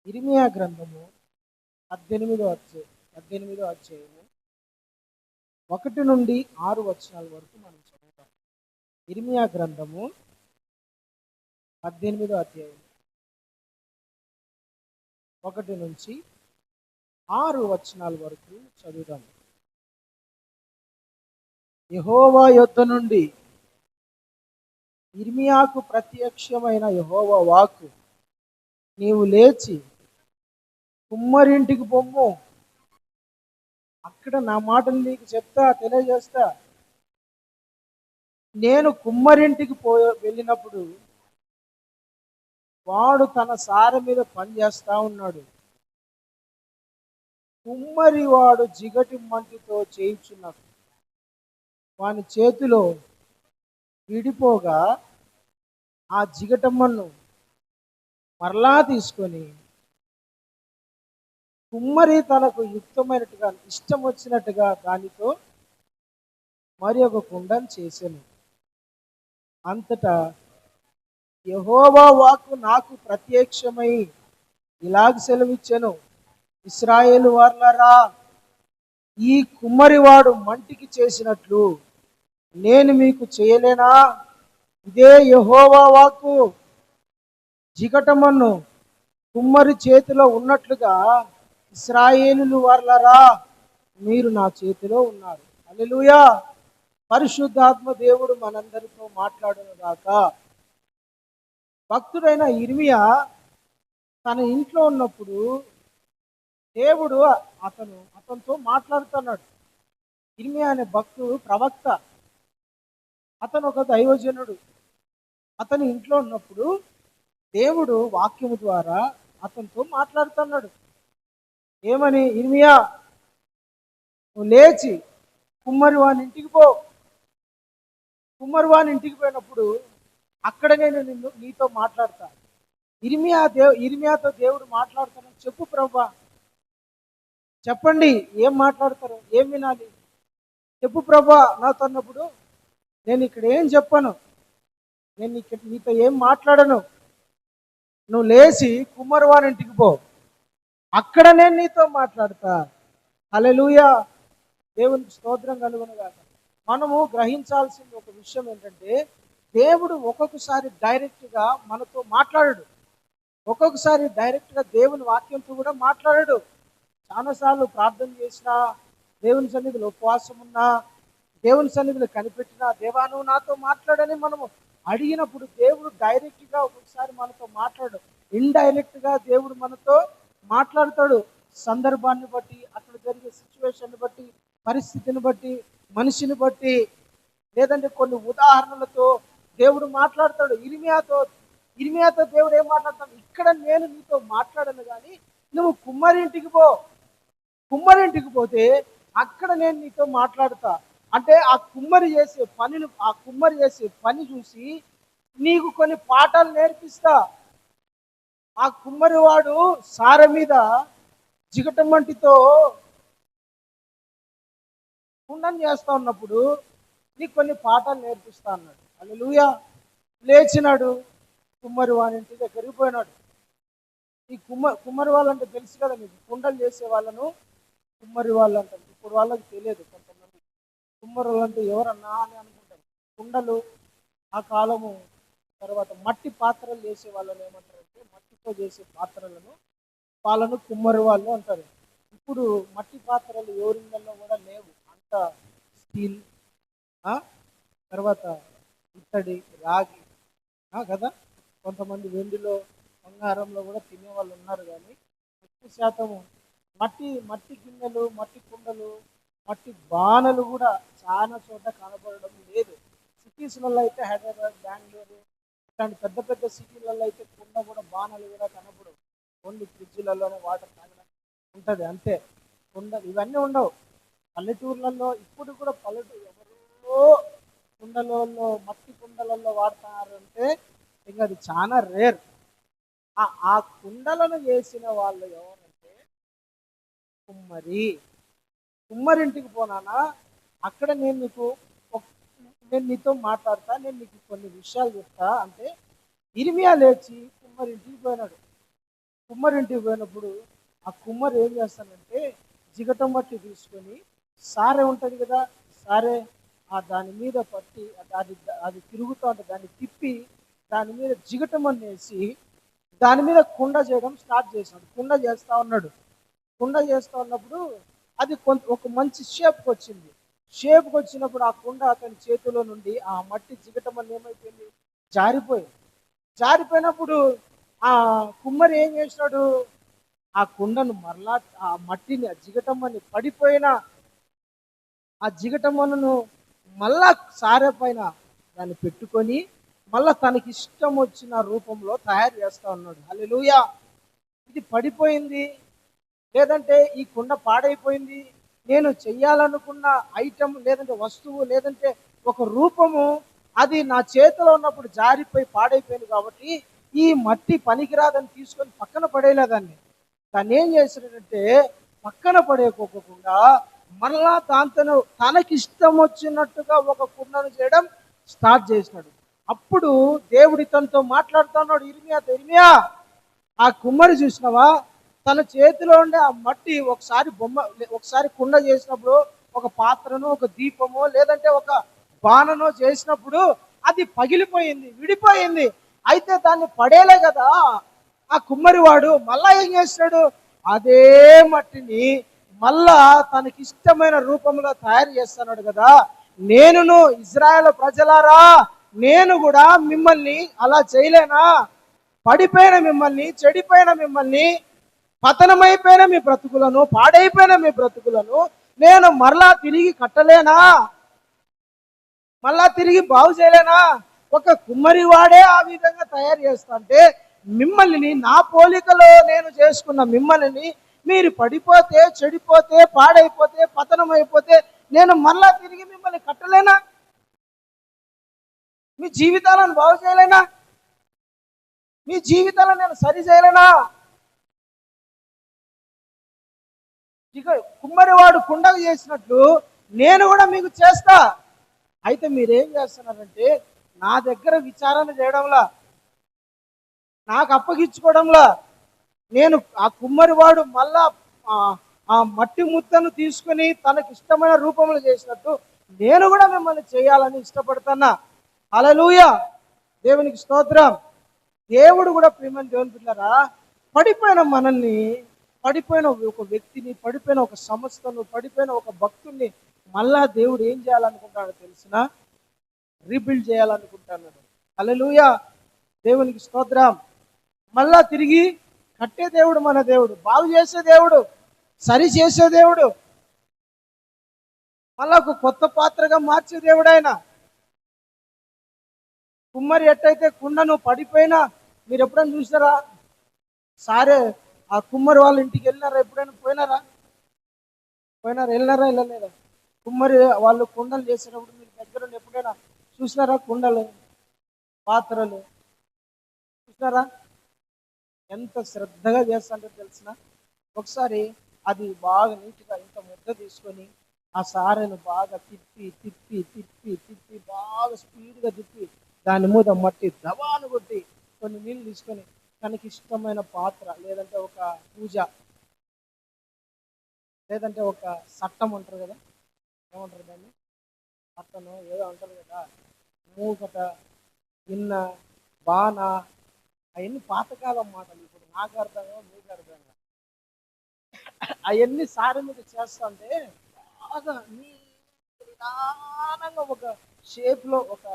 ఇర్మియా గ్రంథము 18వ అధ్యాయము 1 నుండి 6 వచనాల వరకు మనం చదువుతాం. ఇర్మియా గ్రంథము 18వ అధ్యాయం 1 నుంచి 6 వచనాల వరకు చదువుదాం. యెహోవా యొద్ద నుండి ఇర్మియాకు ప్రత్యక్షమైన యెహోవా వాక్కు, నీవు లేచి కుమ్మరింటికి పొమ్ము, అక్కడ నా మాటలు నీకు తెలియజేస్తా. నేను కుమ్మరింటికి వెళ్ళినప్పుడు వాడు తన సార మీద పని చేస్తా ఉన్నాడు. కుమ్మరి వాడు జిగటి మంటితో చేయించున్నాడు. వాని చేతిలో విడిపోగా ఆ జిగటమ్మను మరలా తీసుకొని కుమ్మరి తనకు యుక్తమైనట్టుగా ఇష్టం వచ్చినట్టుగా దానితో మరి ఒక కుండను చేశాను. అంతటా యెహోవా వాక్కు నాకు ప్రత్యక్షమై ఇలాగ సెలవిచ్చెను, ఇశ్రాయేలు వారలారా, ఈ కుమ్మరివాడు మంటికి చేసినట్లు నేను మీకు చేయలేనా? ఇదే యెహోవా వాక్కు. జిగటమన్ను కుమ్మరి చేతిలో ఉన్నట్లుగా ఇశ్రాయేలు వారలారా, మీరు నా చేతిలో ఉన్నారు. హల్లెలూయా. పరిశుద్ధాత్మ దేవుడు మనందరితో మాట్లాడును గాక. భక్తుడైన ఇర్మియా తన ఇంట్లో ఉన్నప్పుడు దేవుడు అతనితో మాట్లాడుతున్నాడు. ఇర్మియా అనే భక్తుడు ప్రవక్త, అతను ఒక దైవజనుడు. అతని ఇంట్లో ఉన్నప్పుడు దేవుడు వాక్యము ద్వారా అతనితో మాట్లాడుతున్నాడు. ఏమని? ఇర్మియా, నువ్వు లేచి కుమ్మరి వాని ఇంటికి పో. కుమ్మరి వాని ఇంటికి పోయినప్పుడు అక్కడనే నేను నీతో మాట్లాడతా. ఇర్మియాతో దేవుడు మాట్లాడుతాను. చెప్పు ప్రభువా, చెప్పండి, ఏం మాట్లాడతారు, ఏం వినాలి, చెప్పు ప్రభువా నాతో అన్నప్పుడు నేను ఇక్కడ ఏం చెప్పను, నేను నీతో ఏం మాట్లాడను. నువ్వు లేచి కుమ్మరి వాని ఇంటికి పో, అక్కడ నేను నీతో మాట్లాడతా. హల్లెలూయా. దేవునికి స్తోత్రం కలుగునుగాక. మనము గ్రహించాల్సిన ఒక విషయం ఏంటంటే, దేవుడు ఒక్కొక్కసారి డైరెక్ట్గా మనతో మాట్లాడడు. ఒక్కొక్కసారి డైరెక్ట్గా దేవుని వాక్యంతో కూడా మాట్లాడడు. చాలాసార్లు ప్రార్థన చేసినా, దేవుని సన్నిధిలో ఉపవాసం ఉన్నా, దేవుని సన్నిధిలో కనిపెట్టినా, దేవా నువ్వు నాతో మాట్లాడని మనము అడిగినప్పుడు దేవుడు డైరెక్ట్గా ఒక్కొక్కసారి మనతో మాట్లాడు. ఇండైరెక్ట్గా దేవుడు మనతో మాట్లాడతాడు. సందర్భాన్ని బట్టి, అక్కడ జరిగే సిచ్యువేషన్ని బట్టి, పరిస్థితిని బట్టి, మనిషిని బట్టి, లేదంటే కొన్ని ఉదాహరణలతో దేవుడు మాట్లాడతాడు. ఇర్మియాతో దేవుడు ఏం మాట్లాడతాడు? ఇక్కడ నేను నీతో మాట్లాడను, కానీ నువ్వు కుమ్మరింటికి పో. కుమ్మరింటికి పోతే అక్కడ నేను నీతో మాట్లాడతా. అంటే ఆ కుమ్మరి చేసే పని చూసి నీకు కొన్ని పాఠాలు నేర్పిస్తా. ఆ కుమ్మరి వాడు సార మీద జిగటమంటితో కుండం చేస్తా ఉన్నప్పుడు నీకు కొన్ని పాఠాలు నేర్పిస్తా అన్నాడు. హల్లెలూయా. లేచినాడు, కుమ్మరి వాని ఇంటి దగ్గరికి పోయినాడు. ఈ కుమ్మరి వాళ్ళంటే తెలుసు కదా మీకు, కుండలు చేసే వాళ్ళను కుమ్మరి వాళ్ళు అంటారు. ఇప్పుడు వాళ్ళకి తెలియదు. కొంతమంది కుమ్మరి వాళ్ళు అంటే ఎవరన్నా అని అనుకుంటారు. కుండలు ఆ కాలము తర్వాత మట్టి పాత్రలు చేసే వాళ్ళని ఏమంటారంటే, మట్టితో చేసే పాత్రలను వాళ్ళను కుమ్మరి వాళ్ళు అంటారు. ఇప్పుడు మట్టి పాత్రలు ఎవరిందల్లో కూడా లేవు. అంత స్టీల్, తర్వాత ఇత్తడి, రాగి కదా. కొంతమంది వెండిలో, బంగారంలో కూడా తినే వాళ్ళు ఉన్నారు, కానీ ఎక్కువ శాతము మట్టి గిన్నెలు, మట్టి కుండలు, మట్టి బాణలు కూడా చాలా చోట కనపడడం లేదు. సిటీస్లలో అయితే హైదరాబాద్, బెంగళూరు ఇట్లాంటి పెద్ద పెద్ద సిటీలలో అయితే కుండ కూడా, బాణలు కూడా కనపడవు. ఓన్లీ ఫ్రిడ్జ్లలోనే వాటర్ తాగడానికి ఉంటుంది, అంతే. కుండలు ఇవన్నీ ఉండవు. పల్లెటూర్లలో ఇప్పుడు కూడా ఎవరో కుండలలో, మట్టి కుండలలో వాడుతున్నారు అంటే ఇంకా అది చాలా రేర్. ఆ కుండలను వేసిన వాళ్ళు ఎవరంటే కుమ్మరింటికి పోనానా, అక్కడ నేను నీతో మాట్లాడతా, నేను నీకు కొన్ని విషయాలు చెప్తా అంటే ఇర్మియా లేచి కుమ్మరింటికి పోయినాడు. కుమ్మరింటికి పోయినప్పుడు ఆ కుమ్మరి ఏం చేస్తానంటే జిగట మట్టి తీసుకొని సారె ఉంటుంది కదా, సారె దాని మీద పట్టి అది అది తిరుగుతూ ఉంటే దాన్ని తిప్పి దాని మీద జిగటమని వేసి దాని మీద కుండ చేయడం స్టార్ట్ చేశాడు. కుండ చేస్తూ ఉన్నాడు. కుండ చేస్తూ ఉన్నప్పుడు అది ఒక మంచి షేప్కి వచ్చింది. షేప్కి వచ్చినప్పుడు ఆ కుండ అతని చేతిలో నుండి ఆ మట్టి జిగటమని ఏమైపోయింది, జారిపోయింది. జారిపోయినప్పుడు ఆ కుమ్మరి ఏం చేసినాడు, ఆ కుండను మరలా ఆ మట్టిని ఆ జిగటమ్మని పడిపోయిన ఆ జిగటమ్మను మళ్ళా సారె పైన దాన్ని పెట్టుకొని మళ్ళా తనకి ఇష్టం వచ్చిన రూపంలో తయారు చేస్తా ఉన్నాడు. హల్లెలూయా. ఇది పడిపోయింది, లేదంటే ఈ కుండ పాడైపోయింది, నేను చెయ్యాలనుకున్న ఐటమ్ లేదంటే వస్తువు లేదంటే ఒక రూపము అది నా చేతిలో ఉన్నప్పుడు జారిపోయి పాడైపోయింది కాబట్టి ఈ మట్టి పనికిరాదని తీసుకొని పక్కన పడేయలేదాన్ని. దాన్ని ఏం చేశాడంటే పక్కన పడేయకోకుండా మరలా దాంతో తనకి ఇష్టం వచ్చినట్టుగా ఒక కుండను చేయడం స్టార్ట్ చేసినాడు. అప్పుడు దేవుడి తనతో మాట్లాడుతున్నాడు, ఇర్మియా ఆ కుమ్మరి చూసినావా, తన చేతిలో ఉండే ఆ మట్టి ఒకసారి కుండ చేసినప్పుడు ఒక పాత్రను ఒక దీపమో లేదంటే ఒక బాణనో చేసినప్పుడు అది పగిలిపోయింది, విడిపోయింది. అయితే దాన్ని పడేలే కదా ఆ కుమ్మరివాడు. మళ్ళా ఏం చేస్తాడు, అదే మట్టిని మళ్ళా తనకి ఇష్టమైన రూపంలో తయారు చేస్తున్నాడు కదా. నేనును ఇజ్రాయేల్ ప్రజలారా, నేను కూడా మిమ్మల్ని అలా చేయలేనా? పడిపోయిన మిమ్మల్ని, చెడిపోయిన మిమ్మల్ని, పతనమైపోయిన మీ బ్రతుకులను, పాడైపోయిన మీ బ్రతుకులను నేను మరలా తిరిగి కట్టలేనా? మళ్ళా తిరిగి బాగు చేయలేనా? ఒక కుమ్మరి వాడే ఆ విధంగా తయారు చేస్తుంటే మిమ్మల్ని నా పోలికలో నేను చేసుకున్న మిమ్మల్ని మీరు పడిపోతే, చెడిపోతే, పాడైపోతే, పతనమైపోతే నేను మళ్ళా తిరిగి మిమ్మల్ని కట్టలేనా? మీ జీవితాలను బాగు చేయలేనా? మీ జీవితాలను నేను సరి చేయలేనా? ఇక కుమ్మరివాడు కుండలు చేసినట్లు నేను కూడా మీకు చేస్తా. అయితే మీరేం చేస్తున్నారంటే నా దగ్గర విచారణ చేయడంలా, నాకు అప్పగించుకోవడంలా, నేను ఆ కుమ్మరివాడు మళ్ళా ఆ మట్టి ముద్దను తీసుకుని తనకి ఇష్టమైన రూపంలో చేసినట్టు నేను కూడా మిమ్మల్ని చేయాలని ఇష్టపడుతున్నా. హల్లెలూయా, దేవునికి స్తోత్రం. దేవుడు కూడా ప్రియమైన దేవుని పిల్లరా, పడిపోయిన మనల్ని, పడిపోయిన ఒక వ్యక్తిని, పడిపోయిన ఒక సంస్థను, పడిపోయిన ఒక భక్తుల్ని మళ్ళా దేవుడు ఏం చేయాలనుకుంటాడో తెలిసిన, రీబిల్డ్ చేయాలనుకుంటున్నాడు. హల్లెలూయా, దేవునికి స్తోత్రం. మళ్ళా తిరిగి కట్టే దేవుడు మన దేవుడు, బాగు చేసే దేవుడు, సరి చేసే దేవుడు, మళ్ళా ఒక కొత్త పాత్రగా మార్చే దేవుడు ఆయన. కుమ్మరి ఎట్టయితే కుండను పడిపోయినా, మీరు ఎప్పుడైనా చూసారా? సారే ఆ కుమ్మరి వాళ్ళ ఇంటికి వెళ్ళినారా? ఎప్పుడైనా పోయినారా? వెళ్ళినారా? వెళ్ళలేదా? కుమ్మరి వాళ్ళు కుండలు చేసేటప్పుడు మీరు దగ్గర ఎప్పుడైనా చూసినారా? కుండలు, పాత్రలు చూసినారా? ఎంత శ్రద్ధగా చేస్తాంటే తెలిసిన. ఒకసారి అది బాగా నీట్గా ఇంత ముద్ద తీసుకొని ఆ సారెను బాగా తిప్పి తిప్పి తిప్పి తిప్పి బాగా స్పీడ్గా తిప్పి దాని మీద మట్టి దవాను కొట్టి కొన్ని నీళ్ళు తీసుకొని తనకి ఇష్టమైన పాత్ర లేదంటే ఒక పూజ లేదంటే ఒక సట్టం అంటారు కదా, ఏమంటారు దాన్ని, సట్టను ఏదో అంటారు కదా, మూకట, గిన్న, బాణ, అవన్నీ పాతకాలం మాటలు. ఇప్పుడు నాకు అర్థంగా మీకు అర్థంగా అవన్నీ సారి మీద చేస్తుంటే బాగా నిదానంగా ఒక షేప్లో ఒక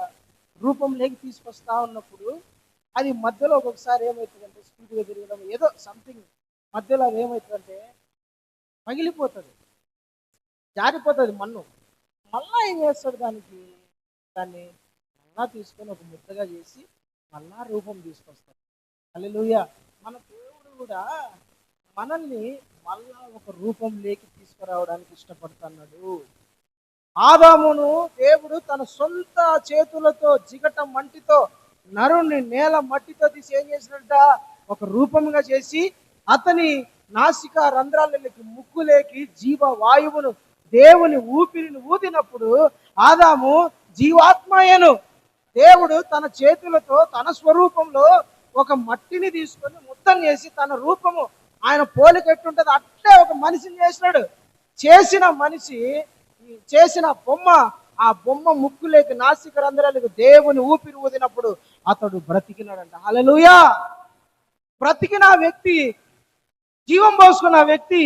రూపంలోకి తీసుకొస్తా ఉన్నప్పుడు అది మధ్యలో ఒక్కొక్కసారి ఏమవుతుందంటే స్పీడ్గా తిరగడం ఏదో సంథింగ్ మధ్యలో అది ఏమవుతుందంటే పగిలిపోతుంది, జారిపోతుంది మన్ను. మళ్ళా ఏం చేస్తాడు, దాన్ని మళ్ళా తీసుకొని ఒక ముద్దగా చేసి మళ్ళా రూపం తీసుకొస్తాడు. హల్లెలూయా. మన దేవుడు కూడా మనల్ని మళ్ళా ఒక రూపంలోకి తీసుకురావడానికి ఇష్టపడుతున్నాడు. ఆదామును దేవుడు తన సొంత చేతులతో జిగట మంటితో నరుణ్ణి నేల మట్టితో తీసి ఏం చేసినట్ట, ఒక రూపంగా చేసి అతని నాసిక రంధ్రాలకి ముక్కులేకి జీవ వాయువును దేవుని ఊపిరిని ఊదినప్పుడు ఆదాము జీవాత్మయను దేవుడు తన చేతులతో తన స్వరూపంలో ఒక మట్టిని తీసుకొని ముద్ద మొత్తం చేసి తన రూపము ఆయన పోలిక ఎట్టుంటుంది అట్లే ఒక మనిషిని చేసినాడు. చేసిన మనిషి చేసిన బొమ్మ, ఆ బొమ్మ ముక్కులేక నాసిక రంధ్రాలకు దేవుని ఊపిరి ఊదినప్పుడు అతడు బ్రతికినాడంట. హల్లెలూయా. బ్రతికిన వ్యక్తి, జీవం పోసుకున్న వ్యక్తి,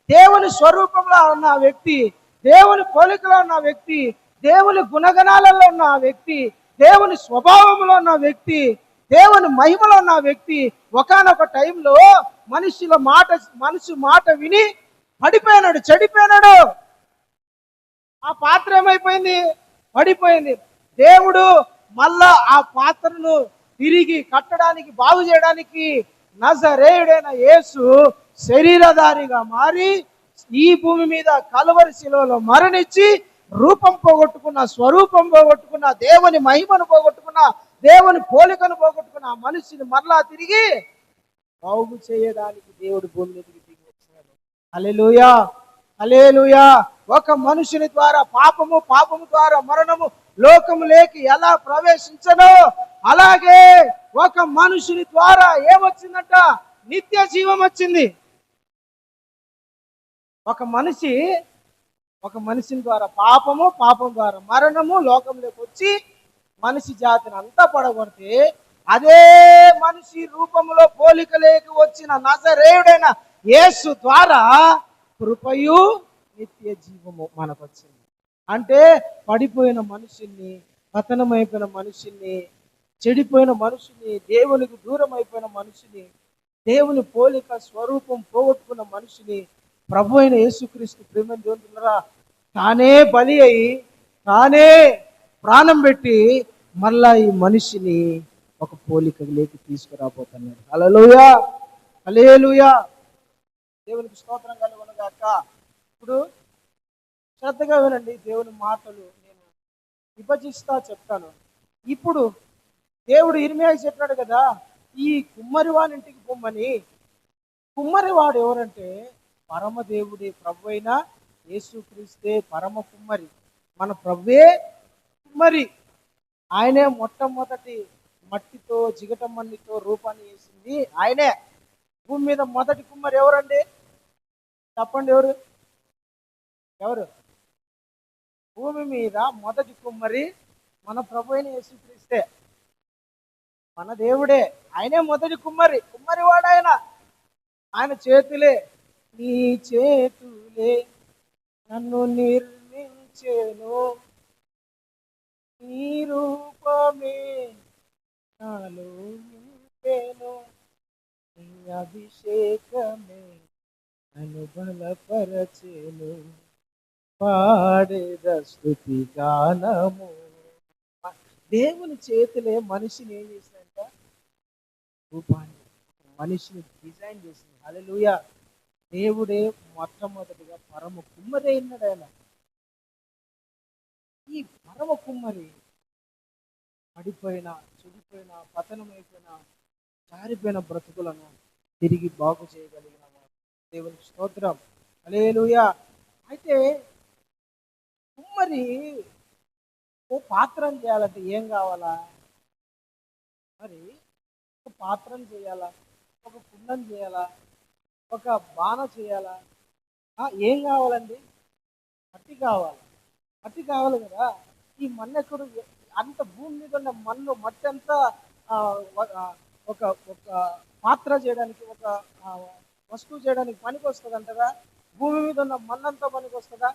దేవుని స్వరూపంలో ఉన్న వ్యక్తి, దేవుని పోలికలో ఉన్న వ్యక్తి, దేవుని గుణగణాలలో ఉన్న వ్యక్తి, దేవుని స్వభావంలో ఉన్న వ్యక్తి, దేవుని మహిమలో ఉన్న వ్యక్తి ఒకానొక టైంలో మనిషి మాట విని పడిపోయినాడు, చెడిపోయినాడు. ఆ పాత్ర ఏమైపోయింది? పడిపోయింది. దేవుడు మళ్ళా ఆ పాత్రను తిరిగి కట్టడానికి, బాగు చేయడానికి నజరేయుడైన యేసు శరీరధారిగా మారి ఈ భూమి మీద కలువరి శిలువలో మరణించి రూపం పోగొట్టుకున్న, స్వరూపం పోగొట్టుకున్న, దేవుని మహిమను పోగొట్టుకున్న, దేవుని పోలికను పోగొట్టుకున్న ఆ మనిషిని మరలా తిరిగి బాగు చేయడానికి దేవుడు భూమి మీదకి దిగి వచ్చాడు. హల్లెలూయా, హల్లెలూయా. ఒక మనుషుని ద్వారా పాపము ద్వారా మరణము లోకములోకి ఎలా ప్రవేశించనో అలాగే ఒక మనుషుని ద్వారా ఏమొచ్చిందంట? నిత్య జీవం వచ్చింది. ఒక మనిషిని ద్వారా పాపం ద్వారా మరణము లోకంలోకి వచ్చి మనిషి జాతిని అంతా పడగొడితే, అదే మనిషి రూపంలో పోలికలేకి వచ్చిన నజరేయుడైన యేసు ద్వారా కృపయు నిత్య జీవము మనకు వచ్చింది. అంటే పడిపోయిన మనిషిని, పతనమైపోయిన మనిషిని, చెడిపోయిన మనిషిని, దేవునికి దూరం అయిపోయిన మనిషిని, దేవుని పోలిక స్వరూపం పోగొట్టుకున్న మనిషిని ప్రభు అయిన యేసుక్రీస్తు ప్రేమను చూస్తున్నారా, తానే బలి అయి తానే ప్రాణం పెట్టి మళ్ళా ఈ మనిషిని ఒక పోలికలోకి తీసుకురాబోతున్నాడు. హల్లెలూయా, హల్లెలూయా. దేవునికి స్తోత్రం కలుగునుగాక. ఇప్పుడు శ్రద్ధగా వినండి, దేవుని మాటలు నేను విభజిస్తా చెప్తాను. ఇప్పుడు దేవుడు ఇర్మియాకి చెప్పాడు కదా, ఈ కుమ్మరివాని ఇంటికి పొమ్మని. కుమ్మరివాడు ఎవరంటే పరమదేవుడే, ప్రభు అయిన యేసుక్రీస్తే పరమ కుమ్మరి. మన ప్రభువే కుమ్మరి. ఆయనే మొట్టమొదటి మట్టితో జిగట మన్నితో రూపాన్ని వేసింది ఆయనే. భూమి మీద మొదటి కుమ్మరి ఎవరండి? చెప్పండి, ఎవరు? భూమి మీద మొదటి కుమ్మరి మన ప్రభు అయిన యేసుక్రీస్తే, మన దేవుడే. ఆయనే మొదటి కుమ్మరి వాడు ఆయన చేతులే, నీ చేతులే నన్ను నిర్మించెను, నీ రూపమే నాలో నింపెను, నీ అభిషేకమే నన్ను బలపరచెను, పాడేద స్తుతి గానము. దేవుని చేతులే మనిషిని ఏం చేసిందంట? రూపాన్ని, మనిషిని డిజైన్ చేసింది. హల్లెలూయా. దేవుడే మొట్టమొదటిగా పరమ కుమ్మరి అయినాడు ఆయన. ఈ పరమ కుమ్మరి పడిపోయిన, చెడిపోయిన, పతనమైపోయిన, జారిపోయిన బ్రతుకులను తిరిగి బాగు చేయగలిగిన దేవునికి స్తోత్రం. హల్లెలూయా. అయితే కుమ్మరి ఓ పాత్రను చేయాలంటే ఏం కావాలా? మరి ఒక పాత్రను చేయాలా, ఒక కుండను చేయాలా, ఒక బాణ చేయాలా? ఏం కావాలండి? మట్టి కావాలి. మట్టి కావాలి కదా. ఈ మన్నెక్కడు అంత భూమి మీద ఉన్న మట్టి అంతా ఒక ఒక పాత్ర చేయడానికి, ఒక వస్తువు చేయడానికి పనికి వస్తుంది అంటదా? భూమి మీద ఉన్న మన్నంతా పనికి వస్తుందా?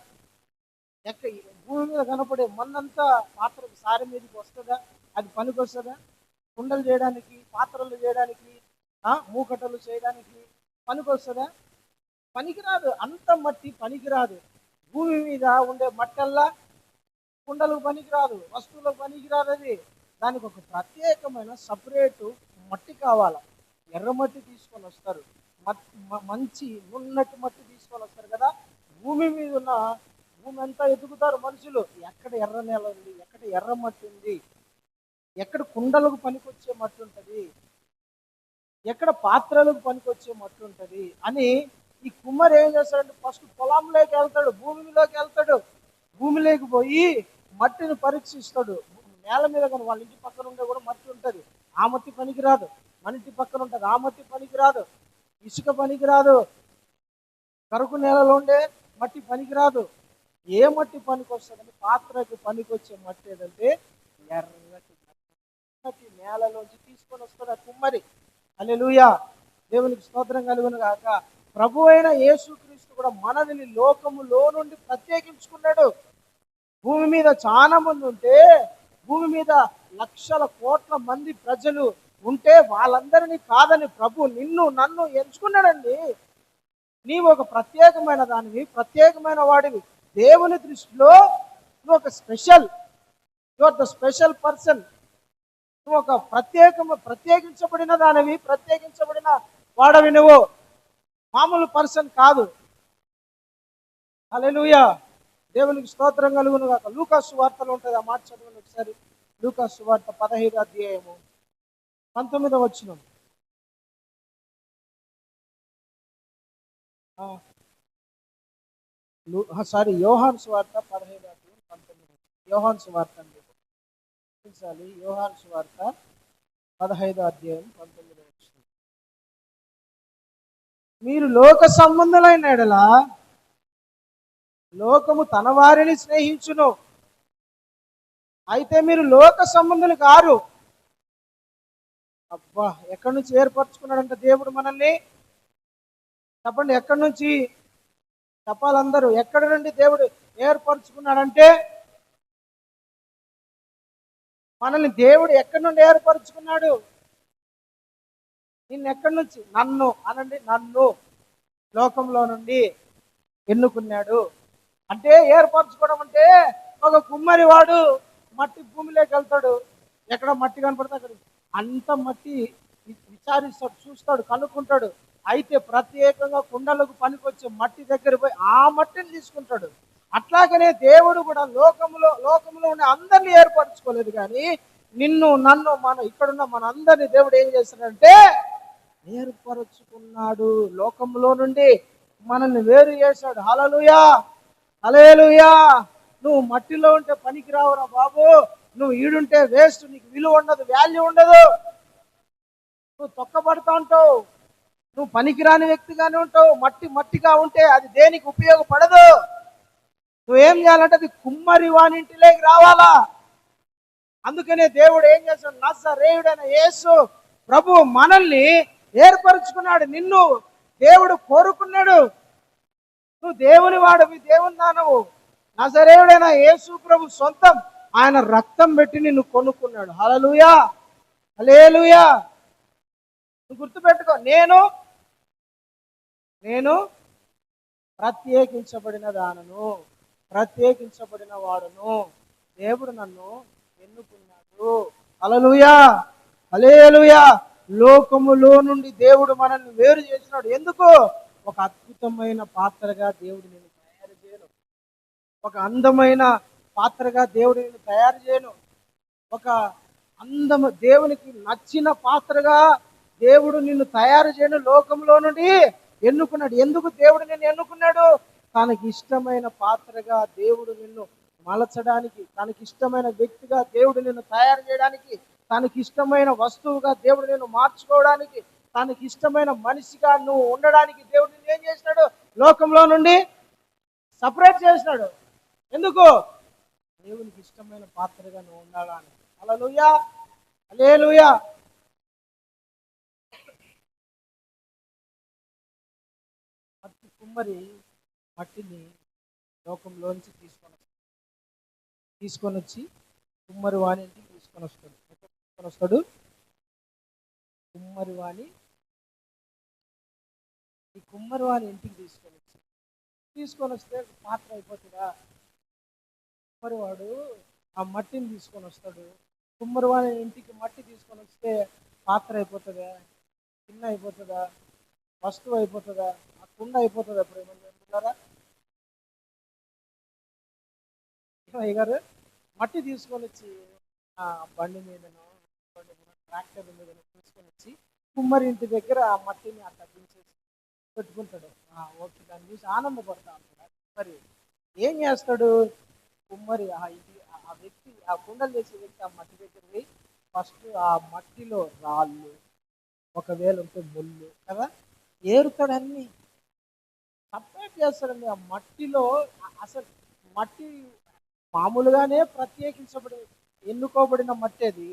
భూమి మీద కనపడే మన్నంతా పాత్రకు సారి మీదకి వస్తుందా? అది పనికి వస్తుందా? కుండలు చేయడానికి, పాత్రలు చేయడానికి, మూకటలు చేయడానికి పనికి వస్తుందా? పనికిరాదు. అంత మట్టి పనికిరాదు. భూమి మీద ఉండే మట్టల్లా కుండలకు పనికిరాదు, వస్తువులకు పనికిరాదు. అది దానికి ఒక ప్రత్యేకమైన సపరేటు మట్టి కావాలి. ఎర్రమట్టి తీసుకొని వస్తారు, మంచి నున్నటి మట్టి తీసుకొని వస్తారు కదా. భూమి మీద ఉన్న భూమి అంతా ఎదుగుతారు మనుషులు, ఎక్కడ ఎర్ర నేల ఉంది, ఎక్కడ ఎర్ర మట్టి ఉంది, ఎక్కడ కుండలకు పనికొచ్చే మట్టి ఉంటుంది, ఎక్కడ పాత్రలకు పనికొచ్చే మట్టి ఉంటుంది అని ఈ కుమ్మరి ఏం చేస్తాడంటే ఫస్ట్ పొలంలోకి వెళ్తాడు, భూమిలోకి వెళ్తాడు. భూమిలోకి పోయి మట్టిని పరీక్షిస్తాడు. నేల మీద కానీ వాళ్ళ ఇంటి పక్కన ఉండే కూడా మట్టి ఉంటుంది, ఆ మట్టి పనికిరాదు. మన ఇంటి పక్కన ఉంటుంది. ఆ మట్టి పనికిరాదు, ఇసుక పనికిరాదు, కరుకు నేలలో ఉండే మట్టి పనికిరాదు. ఏ మట్టి పనికి వస్తుందంటే పాత్రకి పనికి వచ్చే మట్టి ఏదంటే ఎర్రటి నేలలోంచి తీసుకొని వస్తాడు ఆ కుమ్మరి. హల్లెలూయా, దేవునికి స్తోత్రం కలుగును గాక. ప్రభు అయిన యేసుక్రీస్తు కూడా మనల్ని లోకములో నుండి ప్రత్యేకించుకున్నాడు. భూమి మీద చాలా మంది ఉంటే, భూమి మీద లక్షల కోట్ల మంది ప్రజలు ఉంటే వాళ్ళందరినీ కాదని ప్రభు నిన్ను నన్ను ఎంచుకున్నాడండి. నీవు ఒక ప్రత్యేకమైన దానివి, ప్రత్యేకమైన వాడివి. దేవుని దృష్టిలో నువ్వు ఒక special, you are the special person. నువ్వు ఒక ప్రత్యేకించబడిన దానివి, ప్రత్యేకించబడిన వాడవి. నువ్వు మామూలు పర్సన్ కాదు. హల్లెలూయా, దేవునికి స్తోత్రం కలుగును గాక. లూకాసు సువార్తలో ఉంటుంది, ఆ మాట చదవండి ఒకసారి. లూకాసు సువార్త 15వ అధ్యాయము 19వ వచనం. యోహాను సువార్త 15వ అధ్యాయం 19. యోహాను సువార్త అండి, యోహాను సువార్త 15వ అధ్యాయం 19వ వచనం. మీరు లోక సంబంధులైన యెడల లోకము తన వారిని స్నేహించును, అయితే మీరు లోక సంబంధులు కారు. అబ్బా, ఎక్కడి నుంచి ఏర్పరచుకున్నాడంట దేవుడు మనల్ని? చెప్పండి, ఎక్కడి నుంచి చెప్పాలందరూ? ఎక్కడి నుండి దేవుడు ఏర్పరచుకున్నాడంటే, మనల్ని దేవుడు ఎక్కడి నుండి ఏర్పరచుకున్నాడు? నిన్ను ఎక్కడి నుంచి? నన్ను అనండి, నన్ను లోకంలో నుండి ఎన్నుకున్నాడు. అంటే ఏర్పరచుకోవడం అంటే, ఒక కుమ్మరి వాడు మట్టి భూమిలోకి వెళ్తాడు, ఎక్కడ మట్టి కనపడితే అక్కడ అంత మట్టి విచారిస్తాడు, చూస్తాడు, కనుక్కుంటాడు. అయితే ప్రత్యేకంగా కుండలకు పనికొచ్చే మట్టి దగ్గర పోయి ఆ మట్టిని తీసుకుంటాడు. అట్లాగనే దేవుడు కూడా లోకంలో ఉండే అందరినీ ఏర్పరచుకోలేదు, కానీ నిన్ను నన్ను ఇక్కడున్న మన అందరినీ దేవుడు ఏం చేస్తాడంటే ఏర్పరచుకున్నాడు. లోకంలో నుండి మనల్ని వేరు చేశాడు. హల్లెలూయా, హల్లెలూయా. నువ్వు మట్టిలో ఉంటే పనికి రావురా బాబు, నువ్వు ఈడుంటే వేస్ట్, నీకు విలువ ఉండదు, వాల్యూ ఉండదు, నువ్వు తొక్కబడతా ఉంటావు, నువ్వు పనికిరాని వ్యక్తిగానే ఉంటావు. మట్టిగా ఉంటే అది దేనికి ఉపయోగపడదు. నువ్వేం చేయాలంటే అది కుమ్మరి వానింటిలోకి రావాలా. అందుకనే దేవుడు ఏం చేశాడు? నజరేయుడైన యేసు ప్రభు మనల్ని ఏర్పరచుకున్నాడు. నిన్ను దేవుడు కోరుకున్నాడు. నువ్వు దేవుని వాడివి, దేవుని దానవు. నజరేయుడైన యేసు ప్రభు సొంతం, ఆయన రక్తం పెట్టి నిన్ను కొనుక్కున్నాడు. హల్లెలూయా, హల్లెలూయా. నువ్వు గుర్తుపెట్టుకో, నేను ప్రత్యేకించబడిన దానను, ప్రత్యేకించబడిన వాడును. దేవుడు నన్ను ఎన్నుకున్నాడు. హల్లెలూయా, హల్లెలూయా. లోకములో నుండి దేవుడు మనల్ని వేరు చేసినాడు. ఎందుకు? ఒక అద్భుతమైన పాత్రగా దేవుడు నేను తయారు చేయను, ఒక అందమైన పాత్రగా దేవుడు నేను తయారు చేయను, ఒక దేవునికి నచ్చిన పాత్రగా దేవుడు నిన్ను తయారు చేయను. లోకంలో నుండి ఎన్నుకున్నాడు. ఎందుకు దేవుడు నిన్ను ఎన్నుకున్నాడు? తనకి ఇష్టమైన పాత్రగా దేవుడు నిన్ను మలచడానికి, తనకి ఇష్టమైన వ్యక్తిగా దేవుడు నిన్ను తయారు చేయడానికి, తనకి ఇష్టమైన వస్తువుగా దేవుడు నిన్ను మార్చుకోవడానికి, తనకి ఇష్టమైన మనిషిగా నువ్వు ఉండడానికి దేవుడు నిన్ను ఏం చేసినాడు? లోకంలో నుండి సపరేట్ చేసినాడు. ఎందుకు? దేవునికి ఇష్టమైన పాత్రగా నువ్వు ఉండాలని. హల్లెలూయా, హల్లెలూయా. మట్టి కుమ్మరి మట్టిని లోకంలోంచి తీసుకొని వచ్చి కుమ్మరి వాణి ఇంటికి తీసుకొని వస్తాడు. కుమ్మరి వాణి ఇంటికి తీసుకొని వస్తే పాత్ర అయిపోతుందా? కుమ్మరివాడు ఆ మట్టిని తీసుకొని వస్తాడు. కుమ్మరివాడి ఇంటికి మట్టి తీసుకొని వస్తే పాత్ర అయిపోతుందా? గిన్నె అయిపోతుందా? వస్తువు అయిపోతుందా? ఆ కుండ అయిపోతుందా? ఎప్పుడు ఏమన్నా అయ్యగారు మట్టి తీసుకొని వచ్చి ఆ బండి మీదనో ట్రాక్టర్ మీదనో తీసుకొని వచ్చి కుమ్మరి ఇంటి దగ్గర ఆ మట్టిని అట్లా దించేసి పెట్టుకుంటాడు. ఓకే, దాన్ని చూసి ఆనందపడతా ఉంటాడు. మరి ఏం చేస్తాడు కుమ్మరి? ఆ వ్యక్తి, ఆ కుండలు చేసే వ్యక్తి ఆ మట్టి దగ్గర పోయి ఫస్ట్ ఆ మట్టిలో రాళ్ళు, ఒకవేళ ఉంటే ముళ్ళు కదా, ఏరుతాడు అన్ని సపరేట్ చేస్తాడండి. ఆ మట్టిలో అసలు మట్టి మామూలుగానే ప్రత్యేకించబడి ఎన్నుకోబడిన మట్టి అది.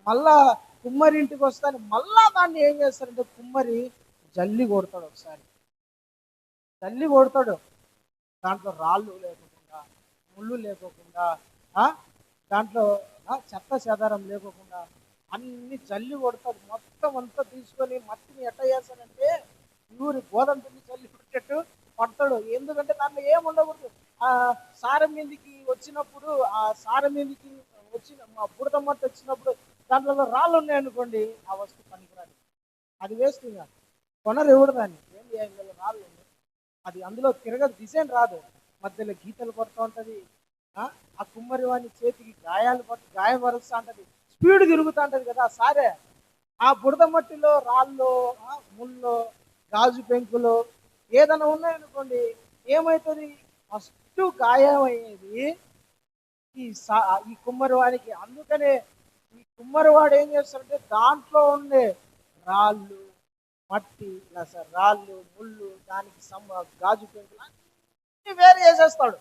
మళ్ళా కుమ్మరి ఇంటికి వస్తాను మళ్ళా దాన్ని ఏం చేస్తాడంటే కుమ్మరి జల్లి కొడతాడు, ఒకసారి జల్లి కొడతాడు. దాంట్లో రాళ్ళు లేకోకుండా, ముళ్ళు లేకోకుండా, దాంట్లో చెత్త చెదారం లేకోకుండా అన్ని జల్లి కొడతాడు. మొత్తం అంతా తీసుకొని మట్టిని ఎట్ట చేస్తాడంటే ఊరి గోధుమ పిండి జల్లి కొట్టేట్టు పడతాడు. ఎందుకంటే దాంట్లో ఏం ఉండకూడదు. ఆ సారం మీదకి వచ్చినప్పుడు, ఆ సారం మీదకి వచ్చిన బుడద మట్టి వచ్చినప్పుడు దాంట్లో రాళ్ళు ఉన్నాయనుకోండి, ఆ వస్తువు పనికిరాదు, అది వేస్ట్. ఇంకా కొనరు ఎవడు దాన్ని, ఏంటి రాళ్ళు అది అందులో తిరగదు, డిజైన్ రాదు, మధ్యలో గీతలు కొడుతూ ఉంటుంది. ఆ కుమ్మరి వాని చేతికి గాయపరుస్తూ ఉంటుంది, స్పీడ్ తిరుగుతూ ఉంటుంది కదా సారే. ఆ బుడద మట్టిలో రాళ్ళు, ముళ్ళు, గాజు పెంకులు ఏదైనా ఉన్నాయనుకోండి, ఏమవుతుంది, ఫస్ట్ గాయం అయ్యేది ఈ కుమ్మరి వానికి. అందుకనే ఈ కుమ్మరి వాడు ఏం చేస్తాడంటే దాంట్లో ఉండే రాళ్ళు, మట్టి, రాళ్ళు, ముళ్ళు, దానికి గాజు పెంకులు అన్ని వేరు చేసేస్తాడు.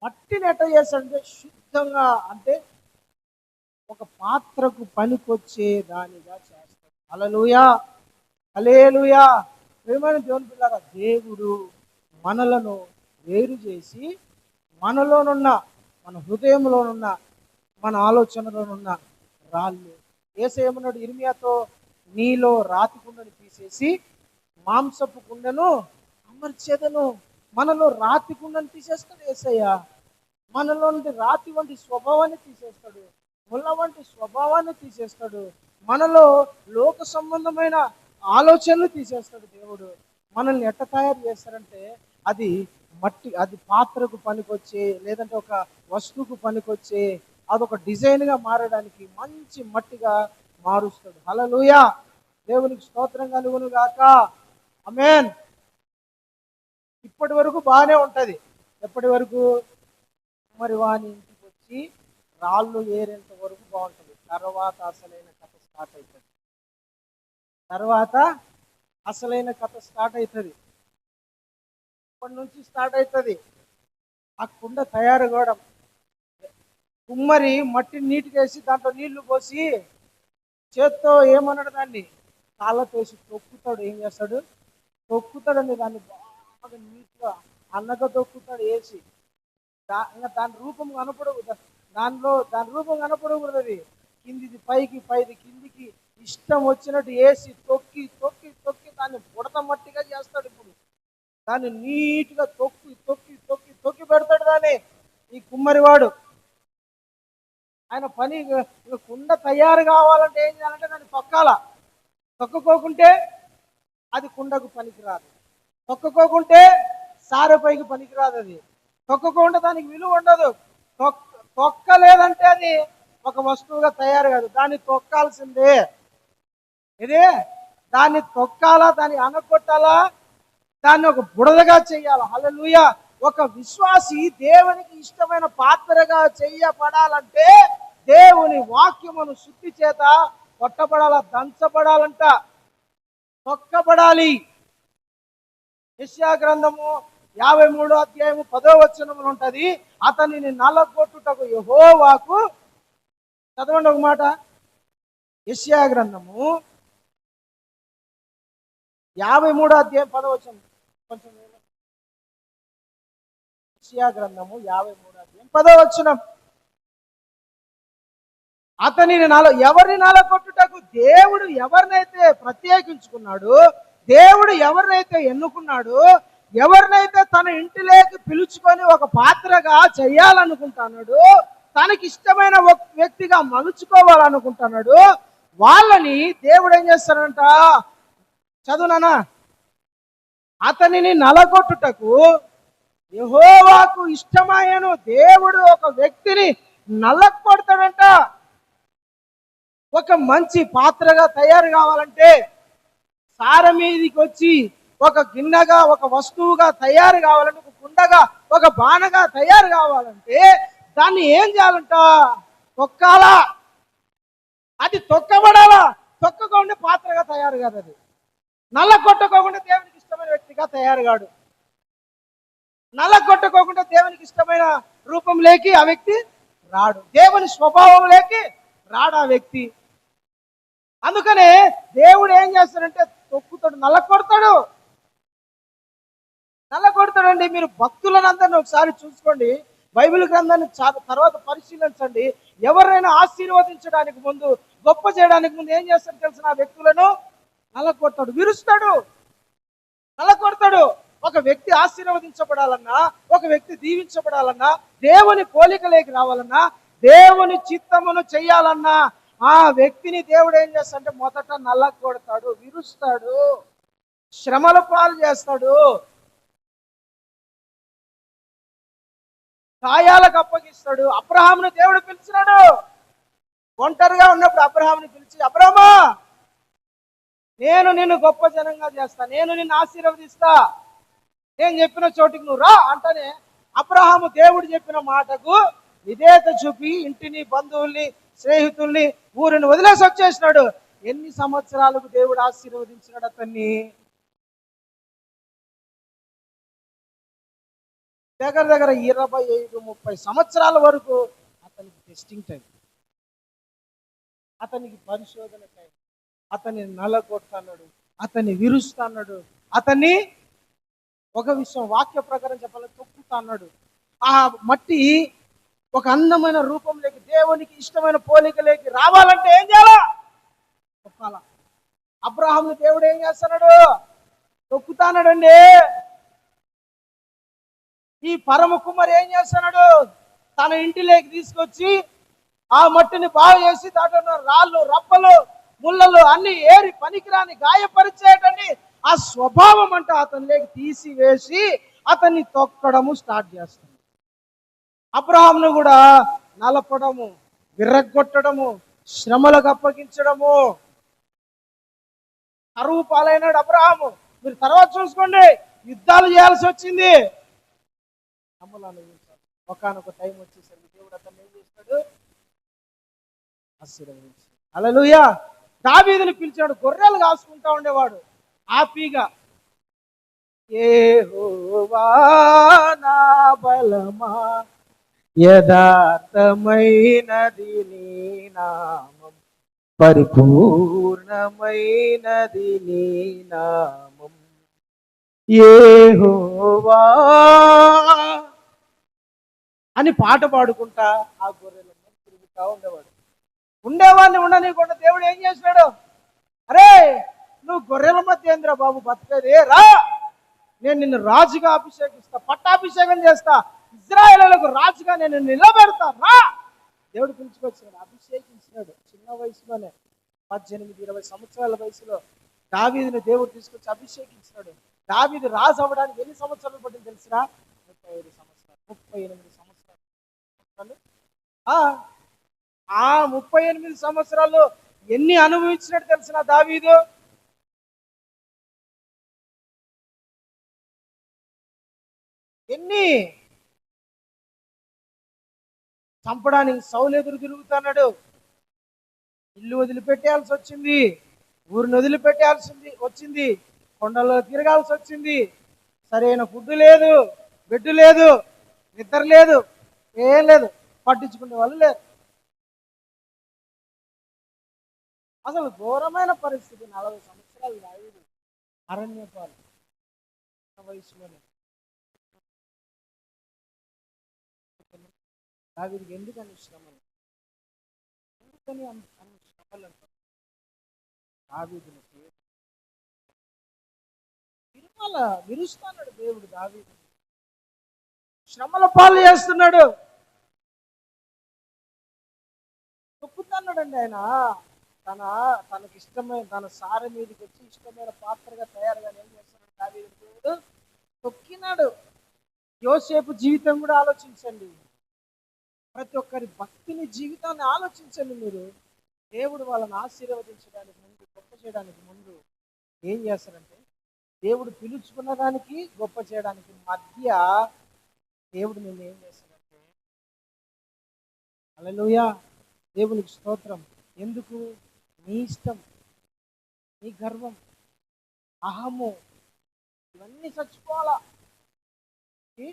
మట్టిని ఎట్ట చేస్తాడంటే శుద్ధంగా, అంటే ఒక పాత్రకు పనికొచ్చే దానిగా చేస్తాడు. హల్లెలూయా, హల్లెలూయా. ప్రియమైన దేవుని పిల్లారా, దేవుడు మనలను వేరు చేసి మనలోనున్న, మన హృదయంలోనున్న, మన ఆలోచనలోనున్న రాళ్ళు యేసేమన్నాడు ఇర్మియాతో, నీలో రాతి కుండను తీసేసి మాంసపు కుండను అమర్చేదను. మనలో రాతి కుండను తీసేస్తాడు యేసయ్య. మనలో నుండి రాతి వంటి స్వభావాన్ని తీసేస్తాడు, ముళ్ళ వంటి స్వభావాన్ని తీసేస్తాడు, మనలో లోక సంబంధమైన ఆలోచనలు తీసేస్తాడు దేవుడు. మనల్ని ఎట్ట తయారు చేస్తారంటే అది మట్టి, అది పాత్రకు పనికొచ్చే, లేదంటే ఒక వస్తువుకు పనికొచ్చే, అదొక డిజైన్గా మారడానికి మంచి మట్టిగా మారుస్తాడు. హల్లెలూయా, దేవునికి స్తోత్రం కలుగును గాక. ఆమేన్. ఇప్పటి వరకు బాగానే ఉంటది. ఎప్పటి వరకు? మరి వాని ఇంటికి వచ్చి రాళ్ళు ఏరేంత వరకు బాగుంటుంది. తర్వాత అసలైన కథ స్టార్ట్ అవుతుంది. ఇప్పటి నుంచి స్టార్ట్ అవుతుంది ఆ కుండ తయారు కావడం. కుమ్మరి మట్టి నీటికి వేసి దాంట్లో నీళ్లు పోసి చేత్తో ఏమన్నాడు, దాన్ని కాళ్ళతో వేసి తొక్కుతాడు. ఏం చేస్తాడు? తొక్కుతాడండి దాన్ని బాగా నీట్గా అన్నగా తొక్కుతాడు వేసి. ఇంకా దాని రూపం కనపడకూడదు, దాని రూపం కనపడకూడదు. అది కిందిది పైకి, పైది కిందికి, ఇష్టం వచ్చినట్టు వేసి తొక్కి తొక్కి తొక్కి దాన్ని బుడత మట్టిగా చేస్తాడు. ఇప్పుడు దాన్ని నీట్గా తొక్కి తొక్కి తొక్కి తొక్కి పెడతాడు దాన్ని ఈ కుమ్మరివాడు. ఆయన పని కుండ తయారు కావాలంటే ఏం చేయాలంటే దాన్ని తొక్కాల. తొక్కుకోకుంటే అది కుండకు పనికిరాదు, తొక్కుకోకుంటే సారెపైకి పనికిరాదు, అది తొక్కకుండా దానికి విలువ ఉండదు. తొక్కలేదంటే అది ఒక వస్తువుగా తయారు కాదు, దాన్ని తొక్కాల్సిందే. ఇదే దాన్ని తొక్కాలా, దాన్ని అనగొట్టాలా, దాన్ని ఒక బుడదగా చెయ్యాలి. హల్లెలూయా. ఒక విశ్వాసి దేవునికి ఇష్టమైన పాత్రగా చెయ్యబడాలంటే దేవుని వాక్యమును శుద్ధి చేత కొట్టబడాల, దంచబడాలంట, తొక్కబడాలి. యెషయా గ్రంథము 53వ అధ్యాయము 10వ వచనములో ఉంటది, అతనిని నలగొట్టుటకు యెహోవాకు, చదవండి ఒక మాట, యెషయా గ్రంథము 53వ అధ్యాయం 10వ వచనం. కొంచెం యెషయా గ్రంథము 53వ అధ్యాయం 10వ వచనం. అతనిని ఎవరిని నలగొట్టుటకు? దేవుడు ఎవరినైతే ప్రత్యేకించుకున్నాడు, దేవుడు ఎవరినైతే ఎన్నుకున్నాడు, ఎవరినైతే తన ఇంటిలోకి పిలుచుకొని ఒక పాత్రగా చెయ్యాలనుకుంటున్నాడు, తనకి ఇష్టమైన వ్యక్తిగా మలుచుకోవాలనుకుంటున్నాడు, వాళ్ళని దేవుడు ఏం చేస్తాడంట? చదువునానా. అతనిని నలగొట్టుటకు యెహోవాకు ఇష్టమాయను. దేవుడు ఒక వ్యక్తిని నలగొడతాడంట. ఒక మంచి పాత్రగా తయారు కావాలంటే, సార మీదికి వచ్చి ఒక గిన్నెగా, ఒక వస్తువుగా తయారు కావాలంటే, ఒక కుండగా, ఒక బాణగా తయారు కావాలంటే దాన్ని ఏం చేయాలంట? తొక్కాలా, అది తొక్కబడాలా. తొక్కకుండా పాత్రగా తయారు కాదు, అది నల్ల కొట్టుకోకుండా దేవునికి ఇష్టమైన వ్యక్తిగా తయారు కాడు. నల్ల కొట్టుకోకుండా దేవునికి ఇష్టమైన రూపం లేకి ఆ వ్యక్తి రాడు, దేవుని స్వభావం లేకి రాడు ఆ వ్యక్తి. అందుకనే దేవుడు ఏం చేస్తాడంటే తొక్కుతాడు, నల్ల కొడతాడండి. మీరు భక్తులను అందరినీ ఒకసారి చూసుకోండి, బైబిల్ గ్రంథాన్ని తర్వాత పరిశీలించండి. ఎవరైనా ఆశీర్వదించడానికి ముందు, గొప్ప చేయడానికి ముందు ఏం చేస్తాడు తెలిసిన ఆ వ్యక్తులను నల్లకొడతాడు, విరుస్తాడు, నల్లకొడతాడు. ఒక వ్యక్తి ఆశీర్వదించబడాలన్నా, ఒక వ్యక్తి దీవించబడాలన్నా, దేవుని పోలికలేకి రావాలన్నా, దేవుని చిత్తమును చెయ్యాలన్నా ఆ వ్యక్తిని దేవుడు ఏం చేస్తాడంటే మొదట నల్లకొడతాడు, విరుస్తాడు, శ్రమల పాలు చేస్తాడు, గాయాలకు అప్పగిస్తాడు. అబ్రహామును దేవుడు పిలిచినాడు, ఒంటరిగా ఉన్నప్పుడు అబ్రహాముని పిలిచి, అబ్రహమా నేను నిన్ను గొప్ప జనంగా చేస్తా, నేను నిన్ను ఆశీర్వదిస్తా, నేను చెప్పిన చోటికి నువ్వు రా అంటనే అబ్రహాము దేవుడు చెప్పిన మాటకు విధేయత చూపి ఇంటిని, బంధువుల్ని, స్నేహితుల్ని, ఊరిని వదిలేసి వచ్చేసినాడు. ఎన్ని సంవత్సరాలకు దేవుడు ఆశీర్వదించినాడు అతన్ని? దగ్గర 25-30 సంవత్సరాల వరకు అతనికి టెస్టింగ్ టైం, అతనికి పరిశోధన టైం. అతన్ని నలగొడుతున్నాడు, అతన్ని విరుస్తున్నాడు, అతన్ని ఒక విషయం వాక్య ప్రకారం చెప్పాలని తొక్కుతున్నాడు. ఆ మట్టి ఒక అందమైన రూపంలోకి, దేవునికి ఇష్టమైన పోలికలోకి రావాలంటే ఏం చేయాలా? తొక్కాల. అబ్రహాముని దేవుడు ఏం చేస్తున్నాడు? తొక్కుతాన్నాడండి. ఈ పరమ కుమారు ఏం చేస్తున్నాడు? తన ఇంటిలోకి తీసుకొచ్చి ఆ మట్టిని బాగు చేసి దాంట్లో రాళ్ళు, రప్పలు, ముళ్ళలు అన్ని ఏరి పనికిరాని గాయపరిచేటండి ఆ స్వభావం అంటే అతనిలోకి తీసివేసి అతన్ని తొక్కడము స్టార్ట్ చేస్తాడు. అబ్రహామును కూడా నలపడము, విర్రగొట్టడము, శ్రమలకు అప్పగించడము, కరువు పాలైనాడు అబ్రహాము. మీరు తర్వాత చూసుకోండి, యుద్ధాలు చేయాల్సి వచ్చింది. ఒకనొక టైం వచ్చేసరికి దేవుడు అతన్ని ఏం చేస్తాడు? ఆశీర్వదించాడు. హల్లెలూయా. దావీదుని పిలిచాడు, గొర్రెలు కాసుకుంటా ఉండేవాడు హ్యాపీగా. యెహోవా నా బలమా, యథార్థమైనది నీ నామం, పరిపూర్ణమైనది నీ నామం. యెహోవా అని పాట పాడుకుంటా ఆ గొర్రెలను తిరుగుతా ఉండేవాడిని ఉండనీయకుండా దేవుడు ఏం చేసినాడు? అరే నువ్వు గొర్రెల మధ్య ఏంద్రా బాబు బతికేది, రా, నేను నిన్ను రాజుగా అభిషేకిస్తా, పట్టాభిషేకం చేస్తా, ఇజ్రాయేలులకు రాజుగా నేను నిలబెడతా, రా. దేవుడు పిలుచుకొచ్చాడు, అభిషేకించినాడు. చిన్న వయసులోనే 18-20 సంవత్సరాల వయసులో దావీదుని దేవుడు తీసుకొచ్చి అభిషేకించినాడు. దావీదు రాజు అవ్వడానికి ఎన్ని సంవత్సరాలు పట్టింది తెలిసినా? 35 సంవత్సరాలు, 38 సంవత్సరాలు. ఆ 38 సంవత్సరాలు ఎన్ని అనుభవించినట్టు తెలిసిన దావీదు? ఎన్ని? చంపడానికి సౌలు ఎదురు తిరుగుతున్నాడు, ఇల్లు వదిలిపెట్టేయాల్సి వచ్చింది, ఊరిని వదిలిపెట్టాల్సి వచ్చింది, కొండల్లో తిరగాల్సి వచ్చింది. సరైన ఫుడ్ లేదు, బెడ్ లేదు, నిద్ర లేదు, ఏం లేదు, పట్టించుకునే వాళ్ళు లేరు. అసలు ఘోరమైన పరిస్థితి. 40 సంవత్సరాలు దావీదు అరణ్యపాలు వయసులోనే. దావీదుకి ఎందుకని శ్రమలు, ఎందుకని అన్ని శ్రమలు అంటే దావీదునికి విరుస్తున్నాడు దేవుడు. దావీదు శ్రమల పాలు చేస్తున్నాడు, తొక్కుతున్నాడండి. ఆయన తనకి ఇష్టమైన తన సార మీదకి వచ్చి ఇష్టమైన పాత్రగా తయారుగా ఏం చేస్తున్నాడు దావీదు? దేవుడు తొక్కినాడు. యోసేపు జీవితం కూడా ఆలోచించండి, ప్రతి ఒక్కరి భక్తిని జీవితాన్ని ఆలోచించండి మీరు. దేవుడు వాళ్ళని ఆశీర్వదించడానికి ముందు, గొప్ప చేయడానికి ముందు ఏం చేస్తారంటే, దేవుడు పిలుచుకున్న దానికి గొప్ప చేయడానికి మధ్య దేవుడు నిన్ను ఏం చేస్తాడంటే, హల్లెలూయా, దేవునికి స్తోత్రం. ఎందుకు? నీ ఇష్టం, నీ గర్వం, అహము, ఇవన్నీ చచ్చిపోవాలా. ఈ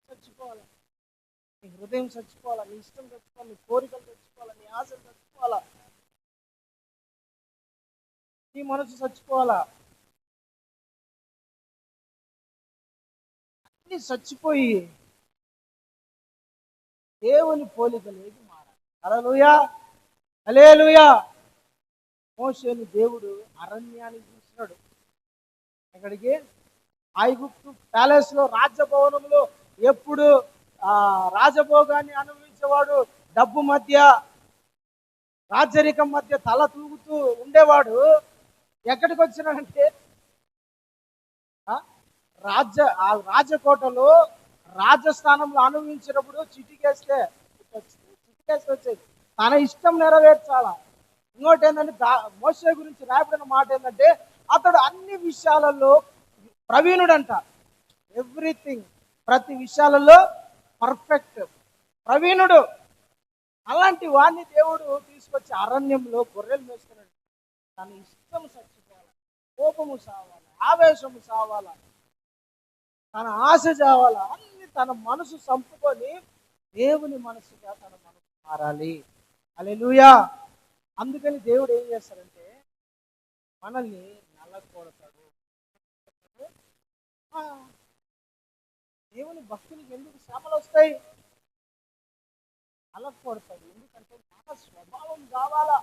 చచ్చిపోవాలా, నీ హృదయం చచ్చిపోవాలా, నీ ఇష్టం చచ్చిపోవాలి, నీ కోరికలు చచ్చిపోవాలా, నీ ఆశలు చచ్చిపోవాలా, నీ మనసు చచ్చిపోవాలా. అన్ని చచ్చిపోయి దేవుని పోలికలేకి మారాలి. హల్లెలూయా, హల్లెలూయా. మోషేని దేవుడు అరణ్యానికి చూసినాడు. ఎక్కడికి? ఐగుప్తు ప్యాలెస్ లో, రాజభవనంలో ఎప్పుడు రాజభోగాన్ని అనుభవించేవాడు, డబ్బు మధ్య, రాజరికం మధ్య తల తూగుతూ ఉండేవాడు. ఎక్కడికి వచ్చినాడంటే రాజకోటలో రాజస్థానంలో అనుభవించినప్పుడు చిటికేస్తే వచ్చేది. తన ఇష్టం నెరవేర్చాల. ఇంకోటి ఏంటంటే మోషే గురించి రాయబడిన మాట ఏంటంటే అతడు అన్ని విషయాలలో ప్రవీణుడంట. ఎవ్రీథింగ్, ప్రతి విషయాలలో పర్ఫెక్ట్, ప్రవీణుడు. అలాంటి వాడిని దేవుడు తీసుకొచ్చి అరణ్యంలో గొర్రెలు మేస్తున్నాడు. తన ఇష్టం చచ్చిపోవాలి, కోపము సావాలి, ఆవేశము సావాలా, తన ఆశ చావాలా, అన్ని తన మనసు చంపుకొని దేవుని మనసుగా తన మనసు మారాలి. హల్లెలూయా. అందుకని దేవుడు ఏం చేస్తాడంటే మనల్ని నలగొడతాడు. దేవుని భక్తునికి ఎందుకు శ్రమలు వస్తాయి? నలగొడతాడు. ఎందుకంటే మన స్వభావం కావాలా.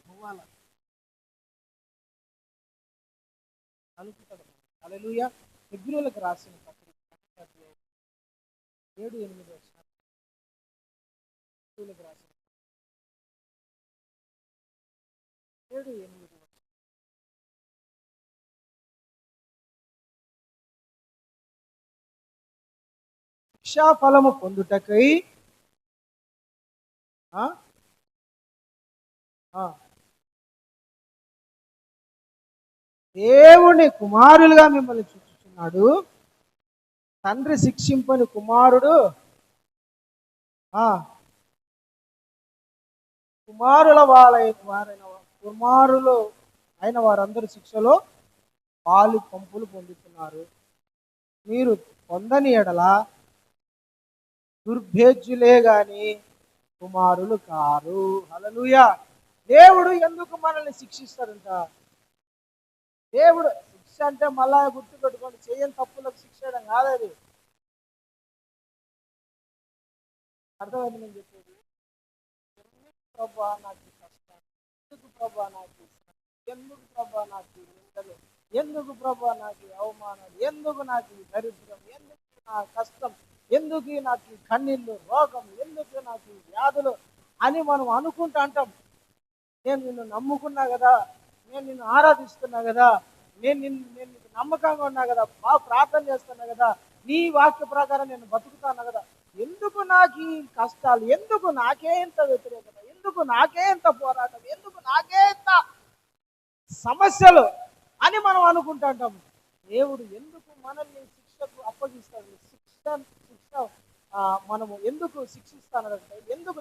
పోవాలా, కలుపుతాడు. హల్లెలూయా. హెబ్రీయులకు రాసిన పత్రిక 7:8 వచ్చిన రాసిన 7:8 శిక్షాఫలము పొందుటకై దేవుని కుమారులుగా మిమ్మల్ని చూస్తున్నాడు. తండ్రి శిక్షింపని కుమారుడు కుమారులు అయిన వారందరూ శిక్షలో పాలు పంపులు పొందుతున్నారు. మీరు పొందని ఎడల దుర్భేద్యులే గాని కుమారులు కారు. హల్లెలూయా. దేవుడు ఎందుకు మనల్ని శిక్షిస్తాడంట? దేవుడు శిక్ష అంటే మళ్ళా గుర్తు పెట్టుకోండి, చేయని తప్పులకు శిక్ష చేయడం కాదది. అర్థమైంది నేను చెప్పేది? ఎందుకు ప్రభా నాకు కష్టం, ఎందుకు ప్రభా నాకు ఎందుకు ప్రభా నాకు నిందలు, ఎందుకు ప్రభా నాకు అవమానాలు, ఎందుకు నాకు దరిద్రం, ఎందుకు నా కష్టం, ఎందుకు నాకు కన్నీళ్ళు, రోగం, ఎందుకు నాకు వ్యాధులు అని మనం అనుకుంటూ అంటాం. నేను నిన్ను నమ్ముకున్నా కదా, నేను నిన్ను ఆరాధిస్తున్నా కదా, నేను నీకు నమ్మకంగా ఉన్నా కదా, బాగా ప్రార్థన చేస్తున్నా కదా, నీ వాక్య ప్రకారం నేను బతుకుతాను కదా, ఎందుకు నాకు ఈ కష్టాలు, ఎందుకు నాకే ఇంత వ్యతిరేకత, ఎందుకు నాకే ఇంత పోరాటం, ఎందుకు నాకే ఇంత సమస్యలు అని మనం అనుకుంటాం. దేవుడు ఎందుకు మనల్ని శిక్షకు అప్పగిస్తాడు? శిక్ష మనము ఎందుకు శిక్షిస్తానంటే, ఎందుకు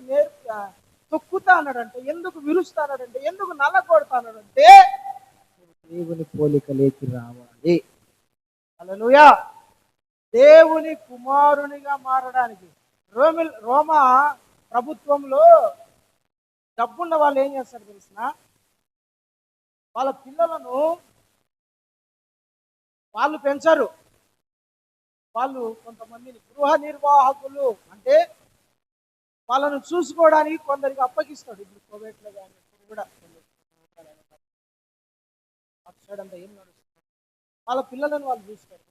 తొక్కుతా అన్నాడంటే, ఎందుకు విరుస్తానంటే, ఎందుకు నల్లగొడతానంటే దేవుని పోలికలేకి రావాలి. హల్లెలూయా. దేవుని కుమారునిగా మారడానికి. రోమా ప్రభుత్వంలో డబ్బున్న వాళ్ళు ఏం చేస్తారు తెలిసిన? వాళ్ళ పిల్లలను వాళ్ళు పెంచరు. వాళ్ళు కొంతమందిని గృహ నిర్వాహకులు అంటే వాళ్ళను చూసుకోవడానికి కొందరికి అప్పగిస్తాడు. ఇప్పుడు కోవేట్లో కానీ కూడా అంతా ఏం నడుస్తుంది, వాళ్ళ పిల్లలను వాళ్ళు చూసుకోరు.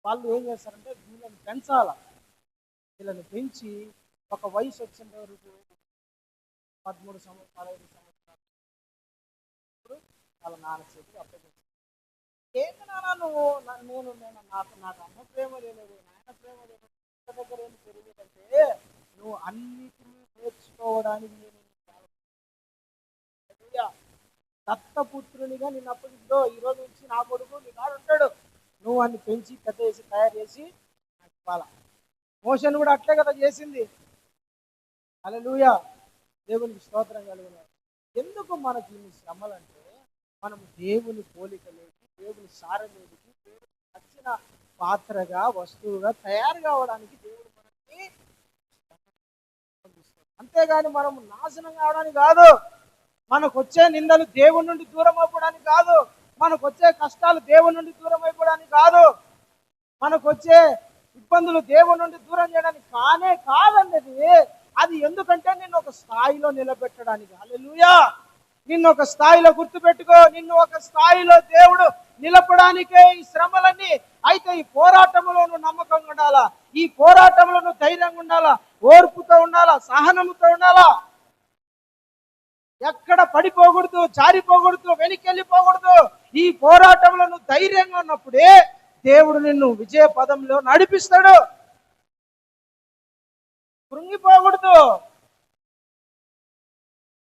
వాళ్ళు ఏం చేస్తారంటే వీళ్ళని పెంచాల. వీళ్ళని పెంచి ఒక వయసు వచ్చేంత వరకు 13 సంవత్సరాలు 15 సంవత్సరాలు వాళ్ళ నాన్న చేతికి అప్పగిస్తారు. ఏంటి నాన్న నువ్వు నాకు అమ్మ ప్రేమ లేదు, నాయన ప్రేమ లేదు, దగ్గర ఏం పెరిగేదంటే నువ్వు అన్నిటినీ నేర్చుకోవడానికి నేను దత్తపుత్రునిగా నిన్ను అప్పగిద్దో ఈ రోజు నుంచి నా కొడుకు నీ కాడు ఉంటాడు, నువ్వు అన్ని పెంచి పెద్ద చేసి తయారు చేసి నాకు ఇవ్వాలా. మోషన్ కూడా అట్లే కదా చేసింది. హల్లెలూయా, దేవునికి స్తోత్రం కలిగిన. ఎందుకు మనకి ఇన్ని శ్రమలు అంటే, మనం దేవుని పోలికలేకి, దేవుని సారలేకి, దేవుని నచ్చిన పాత్రగా వస్తువుగా తయారు కావడానికి దేవుడు మనకి, అంతేగాని మనం నాశనం కావడానికి కాదు. మనకు వచ్చే నిందలు దేవుని నుండి దూరం అయిపోవడానికి కాదు. మనకు వచ్చే కష్టాలు దేవుని నుండి దూరం అయిపోవడానికి కాదు. మనకు వచ్చే ఇబ్బందులు దేవుని నుండి దూరం చేయడానికి కానే కాదన్నది. అది ఎందుకంటే నిన్ను ఒక స్థాయిలో నిలబెట్టడానికి. హల్లెలూయా, నిన్ను ఒక స్థాయిలో గుర్తుపెట్టుకో, నిన్ను ఒక స్థాయిలో దేవుడు నిలపడానికే ఈ శ్రమలన్నీ. అయితే ఈ పోరాటంలో నువ్వు నమ్మకంగా ఉండాలా, ఈ పోరాటంలో నువ్వు ధైర్యంగా ఉండాలా, ఓర్పుతో ఉండాలా, సహనముతో ఉండాలా. ఎక్కడ పడిపోకూడదు, జారిపోకూడదు, వెనకెళ్ళిపోకూడదు. ఈ పోరాటంలో నువ్వు ధైర్యంగా ఉన్నప్పుడే దేవుడు నిన్ను విజయ పదంలో నడిపిస్తాడు. కృంగిపోకూడదు,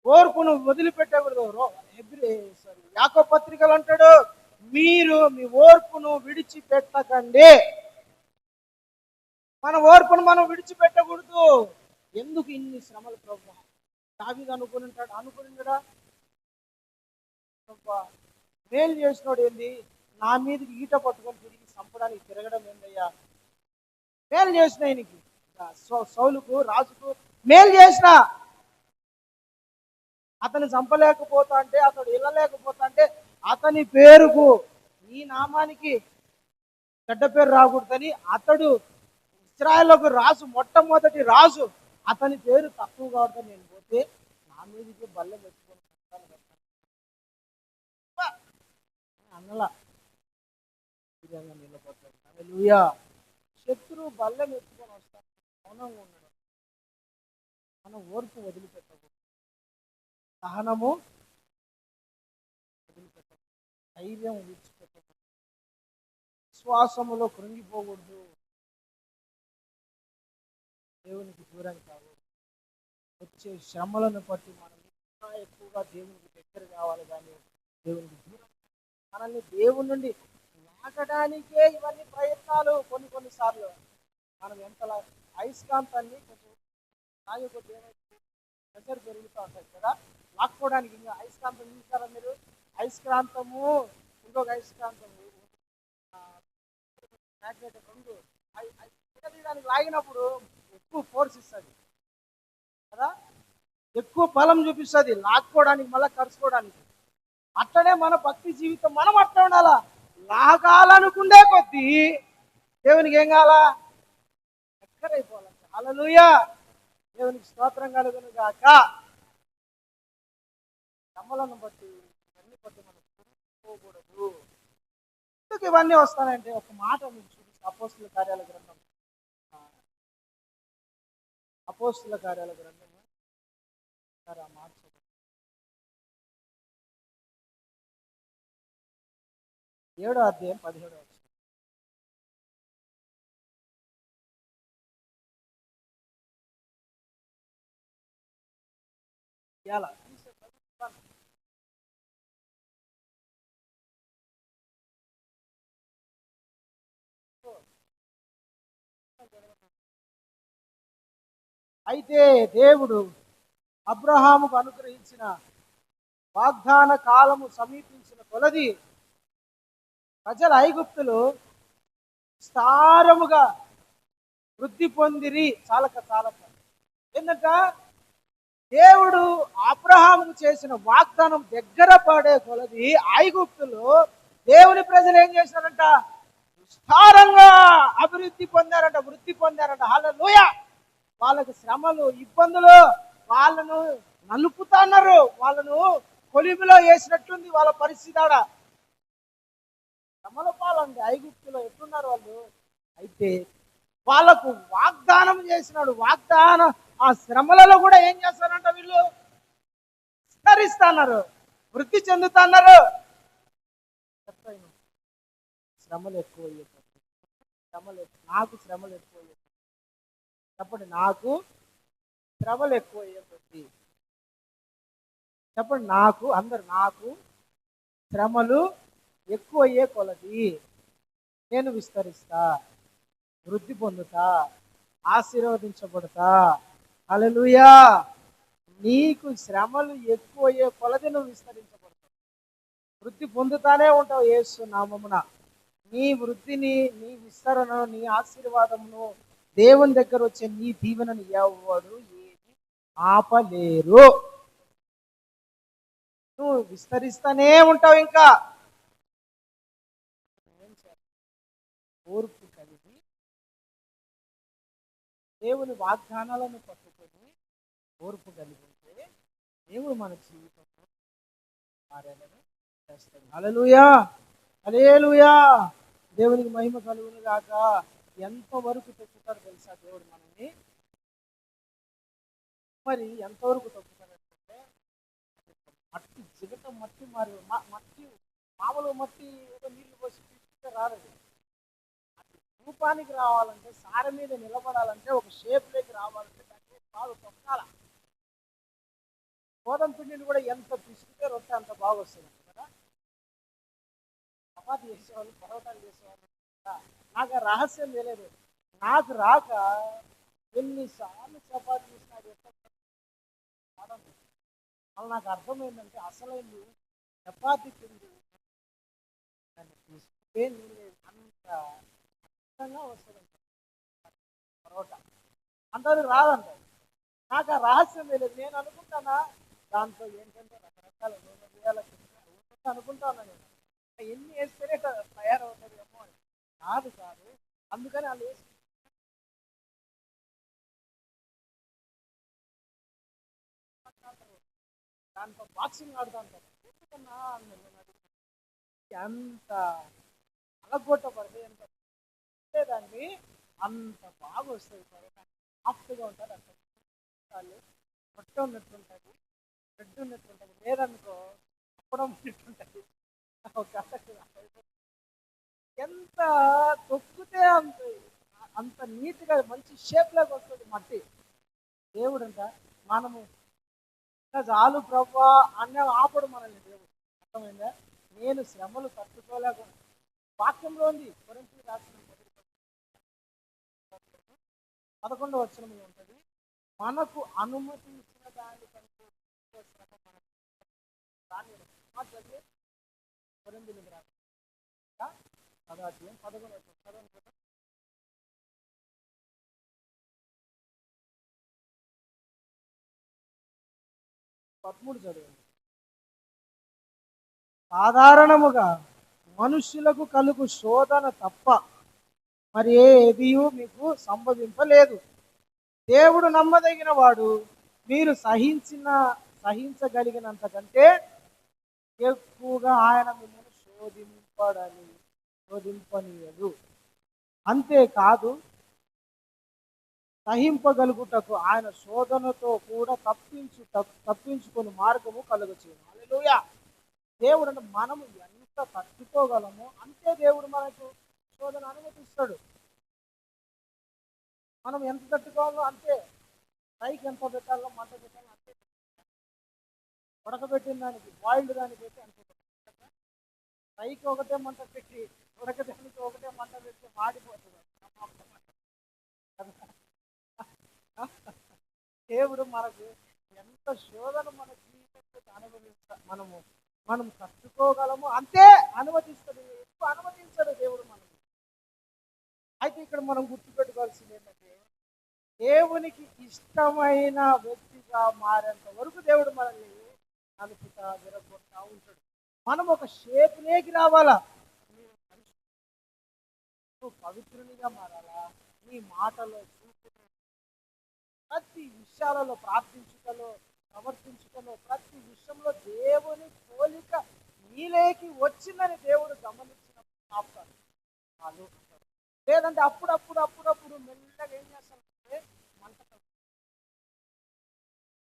ఓర్పును వదిలిపెట్టకూడదు. యాకోబు పత్రికలు అంటాడు, మీరు మీ ఓర్పును విడిచిపెట్టకండి. మన ఓర్పును మనం విడిచిపెట్టకూడదు. ఎందుకు ఇన్ని శ్రమలు ప్రభువా? దావీదు అనుకునింటాడా మేలు చేసినోడు ఏంది, నా మీదకి ఈట పట్టుకొని తిరిగి చంపడానికి తిరగడం ఏందయ్యా? మేలు చేసిన ఆయనకి, సౌలుకు రాజుకు మేలు చేసిన, అతను చంపలేకపోతా అంటే, అతడు వెళ్ళలేకపోతా అంటే, అతని పేరుకు, నీ నామానికి చెడ్డ పేరు రాకూడదని అతడు ఇశ్రాయేలుకు రాజు, మొట్టమొదటి రాజు, అతని పేరు తక్కువ కావద్దని నేను పోతే నా మీదకి బల్లె పెట్టుకొని అన్నలా నిలబడతాడు. హల్లెలూయా, శత్రువు బల్లెం ఎత్తుకొని వస్తాడు, మౌనంగా ఉండడం. మనం ఓర్పు వదిలిపెట్టకూడదు, సహనము వదిలిపెట్టకూడదు, ధైర్యం విడిచిపెట్టకూడదు, విశ్వాసములో కృంగిపోకూడదు, దేవునికి దూరం కాకూడదు. వచ్చే శ్రమలను బట్టి మనం ఇంకా ఎక్కువగా దేవునికి దగ్గర కావాలి, కానీ దేవునికి దూరం. మనల్ని దేవుని నుండి నాటడానికే ఇవన్నీ ప్రయత్నాలు. కొన్నిసార్లు మనం ఎంతలా అయస్కాంతాన్ని కొంచెం లాగే కొద్ది ఏమైతే ప్రెషర్ పెరుగుతూ ఉంటుంది కదా, లాక్కోవడానికి. ఇంకా అయస్కాంతం చూసారా మీరు? అయస్కాంతము, ఇంకొక అయస్కాంతము, రెండు దానికి లాగినప్పుడు ఎక్కువ ఫోర్స్ ఇస్తుంది కదా, ఎక్కువ బలం చూపిస్తుంది లాక్కోవడానికి, మళ్ళీ కరుచుకోవడానికి. అట్లనే మన భక్తి జీవితం మనం అట్లా ఉండాలా. లాగాలనుకుండే కొద్దీ దేవునికి ఏం కావాలా? ఎక్కడైపోవాలి. హల్లెలూయా, దేవునికి స్తోత్రం కలుగును గాక. శ్రమలను బట్టి ఇవన్నీ బట్టి మనం పోకూడదు. ఎందుకు ఇవన్నీ వస్తానంటే, ఒక మాట మీకు చూపిస్తే అపోస్తుల కార్యాల గ్రంథం, అపోస్తుల కార్యాల గ్రంథం మాట 7వ అధ్యాయం 17వ వచనం. అయితే దేవుడు అబ్రహాముకు అనుగ్రహించిన వాగ్దాన కాలము సమీపించిన కొలది ప్రజల ఐగుప్తులు విస్తారముగా వృద్ధి పొందిరి. చాలక ఏంటంట, దేవుడు అబ్రహాముకు చేసిన వాగ్దానం దగ్గర పడే కొలది ఐగుప్తులు దేవుని ప్రజలు ఏం చేశారంట? విస్తారంగా అభివృద్ధి పొందారంట, వృద్ధి పొందారంట. హల్లెలూయా, వాళ్ళకి శ్రమలు, ఇబ్బందులు వాళ్ళను నలుపుతున్నారు, వాళ్ళను కొలిమిలో వేసినట్టుంది వాళ్ళ పరిస్థితి. ఆడ శ్రమల పాలండి ఐగుప్తులో. ఎట్లున్నారు వాళ్ళు? అయితే వాళ్ళకు వాగ్దానం చేసినాడు. వాగ్దానం ఆ శ్రమలలో కూడా ఏం చేస్తారంట, వీళ్ళు విస్తరిస్తున్నారు, వృద్ధి చెందుతున్నారు. శ్రమలు ఎక్కువ, నాకు శ్రమలు ఎక్కువ. చెప్పండి, నాకు శ్రమలు ఎక్కువ. చెప్పండి, నాకు, అందరు నాకు శ్రమలు ఎక్కువయ్యే కొలది నేను విస్తరిస్తా, వృద్ధి పొందుతా, ఆశీర్వదించబడతా. హల్లెలూయా. నీకు శ్రమలు ఎక్కువయ్యే కొలది నువ్వు విస్తరించబడతావు, వృద్ధి పొందుతానే ఉంటావు యేసు నామమున. నీ వృద్ధిని, నీ విస్తరణను, నీ ఆశీర్వాదమును, దేవుని దగ్గర వచ్చే నీ దీవెనను ఎవడు ఏది ఆపలేరు. నువ్వు విస్తరిస్తానే ఉంటావు. ఇంకా ఓర్పు కలిగి దేవుని వాగ్దానాలను పట్టుకొని ఓర్పు కలిగి ఉంటే దేవుడు మన జీవితంలో కార్యాలను చేస్తాడు. హల్లెలూయా, హల్లెలూయా. దేవునికి మహిమ కలుగును గాక. ఎంతవరకు తొక్కుతాడు తెలుసా దేవుడు మనల్ని? మరి ఎంతవరకు తొక్కుతాడంటే, మట్టి జిగట మట్టి మరి మట్టి మామూలు మట్టి ఏదో నీళ్లు పోసి తీసుకుంటే రాలేదు. రూపానికి రావాలంటే, సార మీద నిలబడాలంటే, ఒక షేప్లోకి రావాలంటే దాన్ని బాగా తొక్కాల. గోధుమ పిండిని కూడా ఎంత పిసికితే రొట్టె అంత బాగా వస్తుంది కదా. చపాతి చేసేవాళ్ళు, పరోటాలు చేసేవాళ్ళు. నాకు ఆ రహస్యం తెలియదు. నాకు రాక ఎన్నిసార్లు చపాతి చేసిన మళ్ళీ నాకు అర్థమైందంటే అసలైంది చపాతి పిండి దాన్ని తీసుకుంటే అంత కష్టంగా వస్తుంది పరోటా. అందరూ రాదంటారు. నాకు ఆ రహస్యం తెలియదు. నేను అనుకుంటానా దాంట్లో ఏంటంటే రకరకాల నూనె వేయాలని అనుకుంటాను. నేను ఎన్ని వేస్తేనే తయారవుతుంది ఏమో అని. కాదు కాదు, అందుకని వాళ్ళు వేసి దాంట్లో బాక్సింగ్ ఆడుతాను. ఎందుకన్నా ఎంత అలగొట్టబడితే ఎంత దాన్ని అంత బాగా వస్తుంది. సాఫ్ట్గా ఉంటుంది. అంత రొట్టె ఉన్నట్టుంటుంది, బ్రెడ్ ఉన్నట్టుంటుంది. లేదనుకో అప్పడం ఉన్నట్టుంటుంది. ఎంత తొక్కితే అంత అంత నీట్గా మంచి షేప్లోకి వస్తుంది మట్టి. దేవుడు అంట మనము చాలు ప్రభా అన్న ఆపడు మనల్ని దేవుడు. అర్థమైందా? నేను శ్రమలు తట్టుకోలేకుండా వాక్యంలో ఉంది. కొరింథీయులకు రాసిన 11వ వచనంలో ఉంటుంది, మనకు అనుమతి ఇచ్చిన దానికంటే శ్రమ దాన్ని కొరింథీయులకు రాసిన 11వ వచనం 13 చదివండి. సాధారణముగా మనుష్యులకు కలుగు శోధన తప్ప మరి ఏదియూ మీకు సంభవింపలేదు. దేవుడు నమ్మదగిన వాడు, మీరు సహించగలిగినంత కంటే ఎక్కువగా ఆయన మిమ్మల్ని శోధింపనీయదు. అంతేకాదు, సహింపగలుగుటకు ఆయన శోధనతో కూడా తప్పించుకొని మార్గము కలుగచేయను. హల్లెలూయా. దేవుడు అంటే మనము ఎంత తట్టుకోగలమో అంతే దేవుడు మనకు శోధన అనుమతిస్తాడు. మనం ఎంత తట్టుకోవాలో అంతే. పైకి ఎంత పెట్టాలో మంట పెట్టాలో అంతే. ఉడకబెట్టిన దానికి, బాయిల్డ్ దానికి అయితే అంతే. పైకి ఒకటే మంట పెట్టి ఉడకదానికి ఒకటే మంట పెట్టి మాడిపోతుంది. దేవుడు మనకు ఎంత శోధన మన జీవితంలో మనం తట్టుకోగలము అంతే అనుమతిస్తాడు. ఎక్కువ అనుమతించాడు దేవుడు మనకు. అయితే ఇక్కడ మనం గుర్తుపెట్టుకోవాల్సింది ఏంటంటే, దేవునికి ఇష్టమైన వ్యక్తిగా మారేంత వరకు దేవుడు మనల్ని నలుపుతా విరగొడతా ఉంటాడు. మనం ఒక షేప్లోకి రావాలా. నువ్వు పవిత్రునిగా మారాలా. నీ మాటలో, ప్రతి విషయాలలో, ప్రార్థించుటలో, ప్రవర్తించుటలో, ప్రతి విషయంలో దేవుని పోలిక నీలోకి వచ్చిందని దేవుడు గమనించినప్పుడు ఆపుతాడు. లేదంటే అప్పుడప్పుడు మెల్లగా ఏం చేస్తాడంటే మంట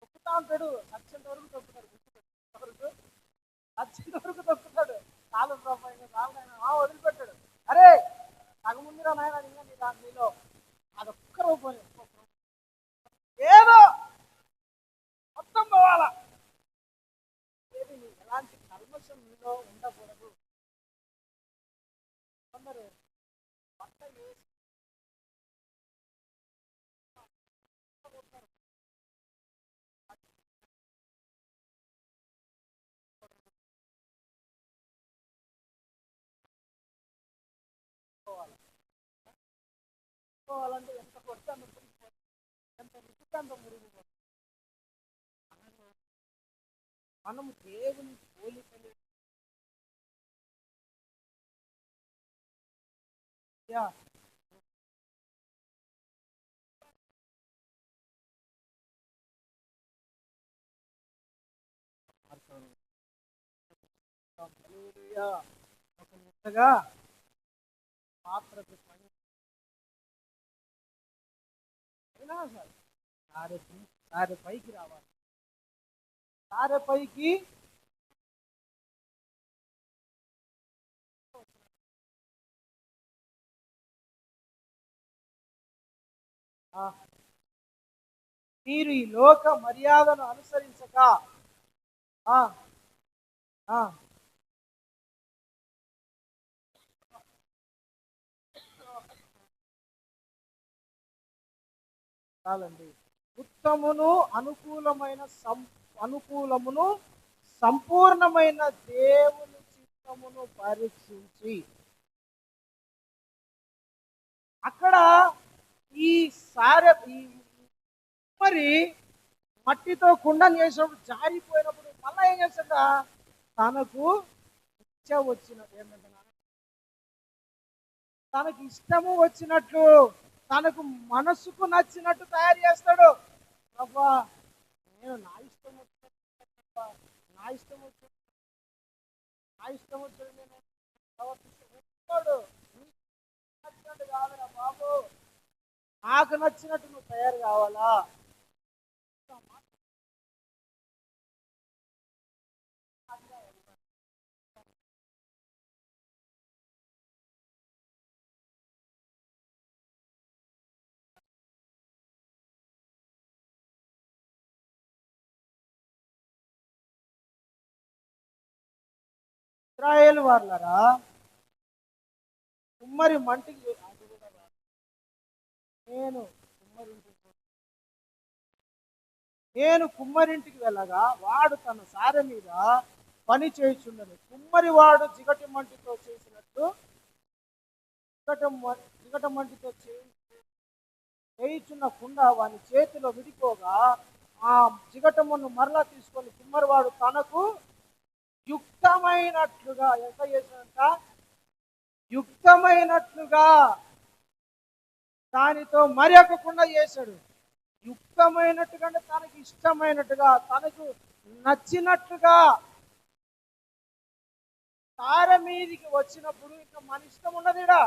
తొక్కుతా ఉంటాడు. సత్యంత వరకు తొక్కుతాడు. సత్యంత వరకు తొక్కుతాడు. కాలు వదిలిపెట్టాడు. అరే సగం ముందురా నాయన, నీలో అదొక్క రూపం ఏదో మొత్తం పోవాలా. ఎలాంటి కల్మషం నీలో ఇంట్లో ఉండకూడదు. కొందరు బట్ట వేసి పోవాలి. పోవాలంటే ఎంత కొడితే అంత మురిగిపోతుంది, ఎంత రుచితే అంత మురిగిపోతుంది. మనము దేవుని పోలికలు ఒక నిట్టగా పాత్రకు పని అయినా సరే సారె పైకి రావాలి. సారె పైకి మీరు ఈ లోక మర్యాదను అనుసరించక ఆ ఆ చాలండి. ఉత్తమును అనుకూలమును సంపూర్ణమైన దేవుని చిత్తమును పరీక్షించి, అక్కడ ఈ మరి మట్టితో కుండను చేసినప్పుడు జారిపోయినప్పుడు మళ్ళీ ఏం చేస్తాడ, తనకు ఇచ్చ వచ్చినట్టు ఏంటంటే తనకు ఇష్టము వచ్చినట్లు, తనకు మనసుకు నచ్చినట్టు తయారు చేస్తాడు. ప్రభా నేను నా ఇష్టం వచ్చినట్టు, నా ఇష్టం వచ్చినట్టు నేను ప్రవర్తిస్తాడు. నచ్చినట్టు కాదురా బాబు, నాకు నచ్చినట్టు నువ్వు తయారు కావాలా. ఇశ్రాయేలు వాళ్ళరా, కుమ్మరి మంటికి నేను కుమ్మరింటికి వెళ్ళగా వాడు తన సారె మీద పని చేయుచుండను. కుమ్మరి వాడు జిగటి మంటితో చేసినట్టు జిగట మంటితో చేయుచున్న కుండ వాని చేతిలో విడిపోగా ఆ జిగటమును మరలా తీసుకొని కుమ్మరి వాడు తనకు యుక్తమైనట్లుగా ఎంత చేసినంత యుక్తమైనట్లుగా దానితో మరి ఒక కుండ చేశాడు. యుక్తమైనట్టుగా అంటే తనకు ఇష్టమైనట్టుగా, తనకు నచ్చినట్టుగా. తార మీదికి వచ్చినప్పుడు ఇంకా మన ఇష్టం ఉన్నదిడా,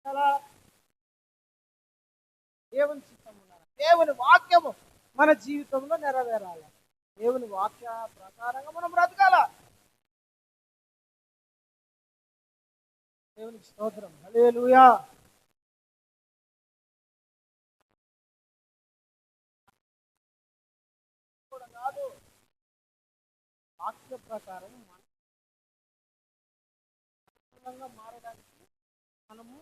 చాలా దేవుని చిత్తం ఉండాలి. దేవుని వాక్యము మన జీవితంలో నెరవేరాలి. దేవుని వాక్య ప్రకారంగా మనం బ్రతకాల. దేవునికి స్తోత్రం. హల్లెలూయా. కాదు, వాక్య ప్రకారం మనం మారడానికి మనము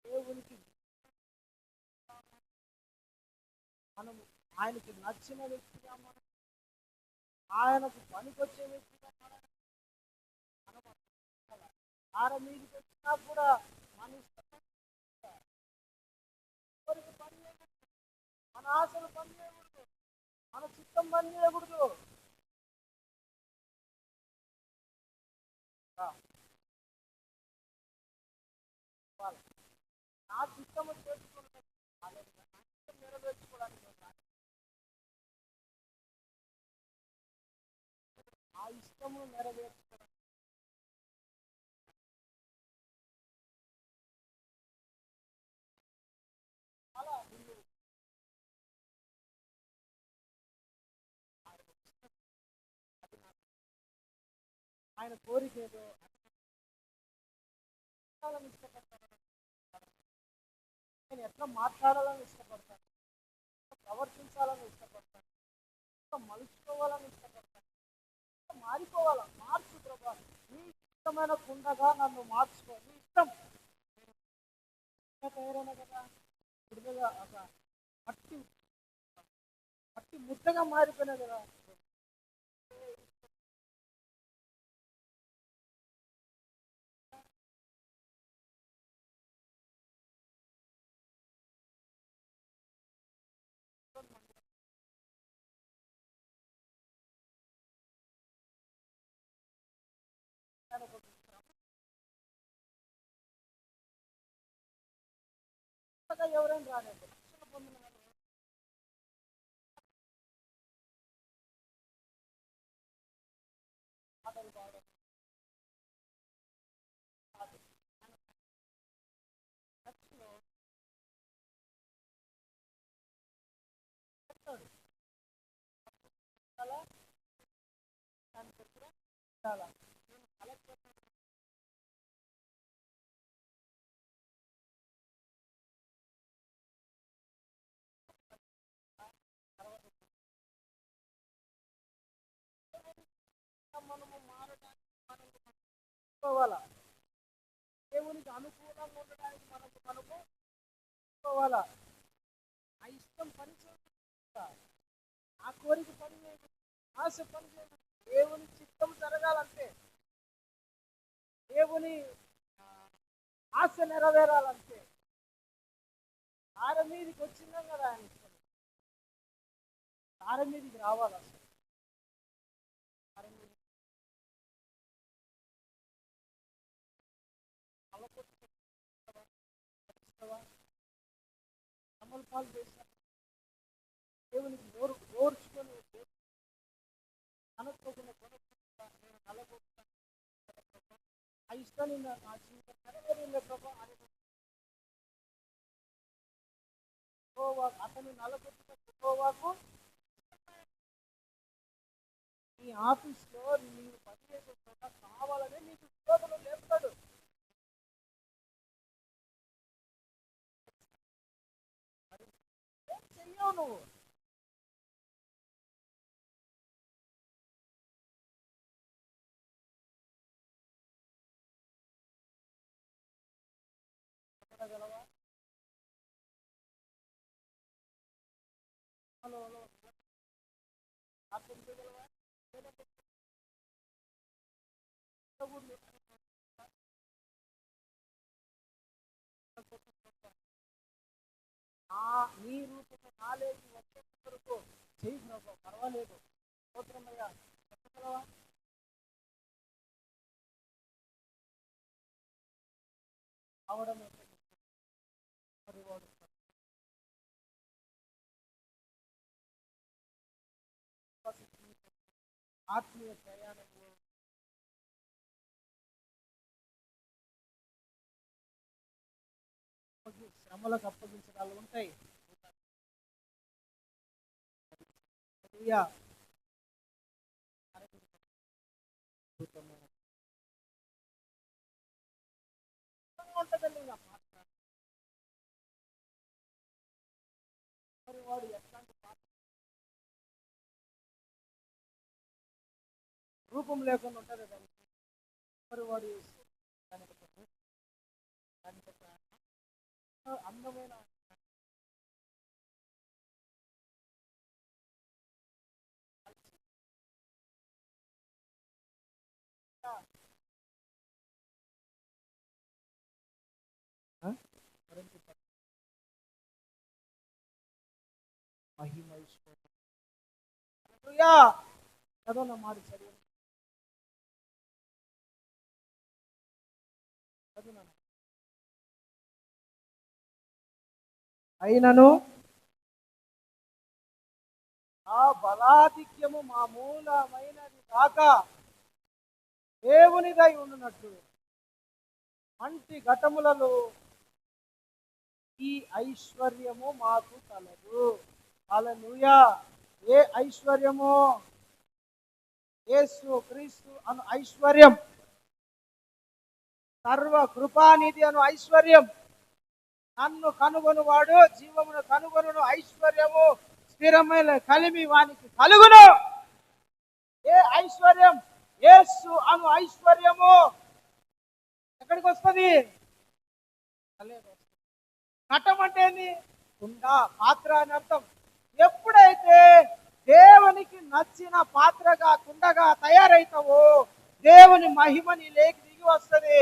దేవునికి మనము ఆయనకి నచ్చిన వ్యక్తిగా, మనం ఆయనకు పనికొచ్చే వ్యక్తిగా మనం ఆర మీదకి వచ్చినా కూడా మన పని చేయకూడదు, మన ఆశలు పని చేయకూడదు, మన చిత్తం పని చేయకూడదు. నా చిత్తము చేసుకోవడానికి నెరవేర్చుకోవడానికి ఆ ఇష్టము నెరవేర్చుకోవడానికి అలా ఆయన కోరిక ఏదో ఇష్టపడతాను, నేను ఎట్లా మాట్లాడాలని ఇష్టపడతాను, ప్రవర్తించాలని ఇష్టపడతాను, మలుచుకోవాలని ఇష్టపడతాను, మారిపోవాలా, మార్చు ప్రభా, నీ ఇష్టమైన కుండగా నన్ను మార్చుకో, నీ ఇష్టం తయారైనా కదా, విడుదల ఒక మట్టి మట్టి ముద్దగా మారిపోయినా కదా. ఎవరైనా రాలేదు, రక్షణ పొందిన మాటలు బాగా చర్చిలో చెప్తాడు, చాలా దాని దగ్గర చాలా నేను కలెక్టర్ మనము మారడానికి మనము పోవాలా, దేవునికి అనుకూలంగా ఉండడానికి మనము పోవాలా. ఆ ఇష్టం పని చేయదు, ఆ కోరిక పని చేయదు, ఆశ పని చేయదు. దేవుని చిత్తం జరగాలంటే, దేవుని ఆ, ఆశ నెరవేరాలంటే తార మీదకి వచ్చిందాం కదా ఆయన ఇష్టం, తార మీదకి రావాలి. అసలు తార మీదకి అలకొట్టుకుంటావా, అమలు పాలు చేసిన దేవునికి ఓర్చుకొని అనుకోకుండా నేను నలగొట్టుకుంటాను, ఆ ఇష్టాన్ని నా జీవితం నెరవేరింది ప్రభా అని అతన్ని నలగొట్టుకున్న యెహోవాకు నీ ఆఫీస్లో నీవు పనిచేసే చోట కావాలని నీకు ఉద్యోగులు లేపుతాడు. మరి ఏం చెయ్యవు నువ్వు, చెప్పగలవా? హలో హలో, అర్థం చేయగలవా? లేదంటే దేవుడు నీ రూపము నాలేకి వచ్చే వరకు చెయ్యి ప్రభు, పర్వాలేదు, స్తోత్రమయ్యా, చెప్పగలవా? అవడం మరి వాడు ఆత్మీయ ప్రయాణంలో శ్రమలకు అప్పగించడాలు ఉంటాయి. హల్లెలూయా. ఉంటుందండి ఇంకా పాత్ర. మరి వాడు ఎట్లాంటి పాత్ర, రూపం లేకుండా ఉంటుంది దానికి. మరి వాడు దానికి ఒక దానికి ఒక అందమైన మహిమ చదవన మాట చదివి చదువునా. అయినను ఆ బలాధిక్యము మా మూలమైనది కాక దేవునిదై ఉండునట్లు మంటి ఘటములలో ఈ ఐశ్వర్యము మాకు కలదు. హల్లెలూయా. ఏ ఐశ్వర్యము? యేసు క్రీస్తు అను ఐశ్వర్యం, సర్వ కృపానిధి అను ఐశ్వర్యం, నన్ను కనుగొనువాడు జీవమును కనుగొనును, ఐశ్వర్యము స్థిరమైన కలిమి వానికి కలుగును. ఏ ఐశ్వర్యం? యేసు అను ఐశ్వర్యము ఎక్కడికి వస్తుంది? ఘటం అంటే ఏంది? కుండ, పాత్ర అని అర్థం. ఎప్పుడైతే దేవునికి నచ్చిన పాత్రగా కుండగా తయారైతావో దేవుని మహిమ నీలోకి దిగి వస్తుంది,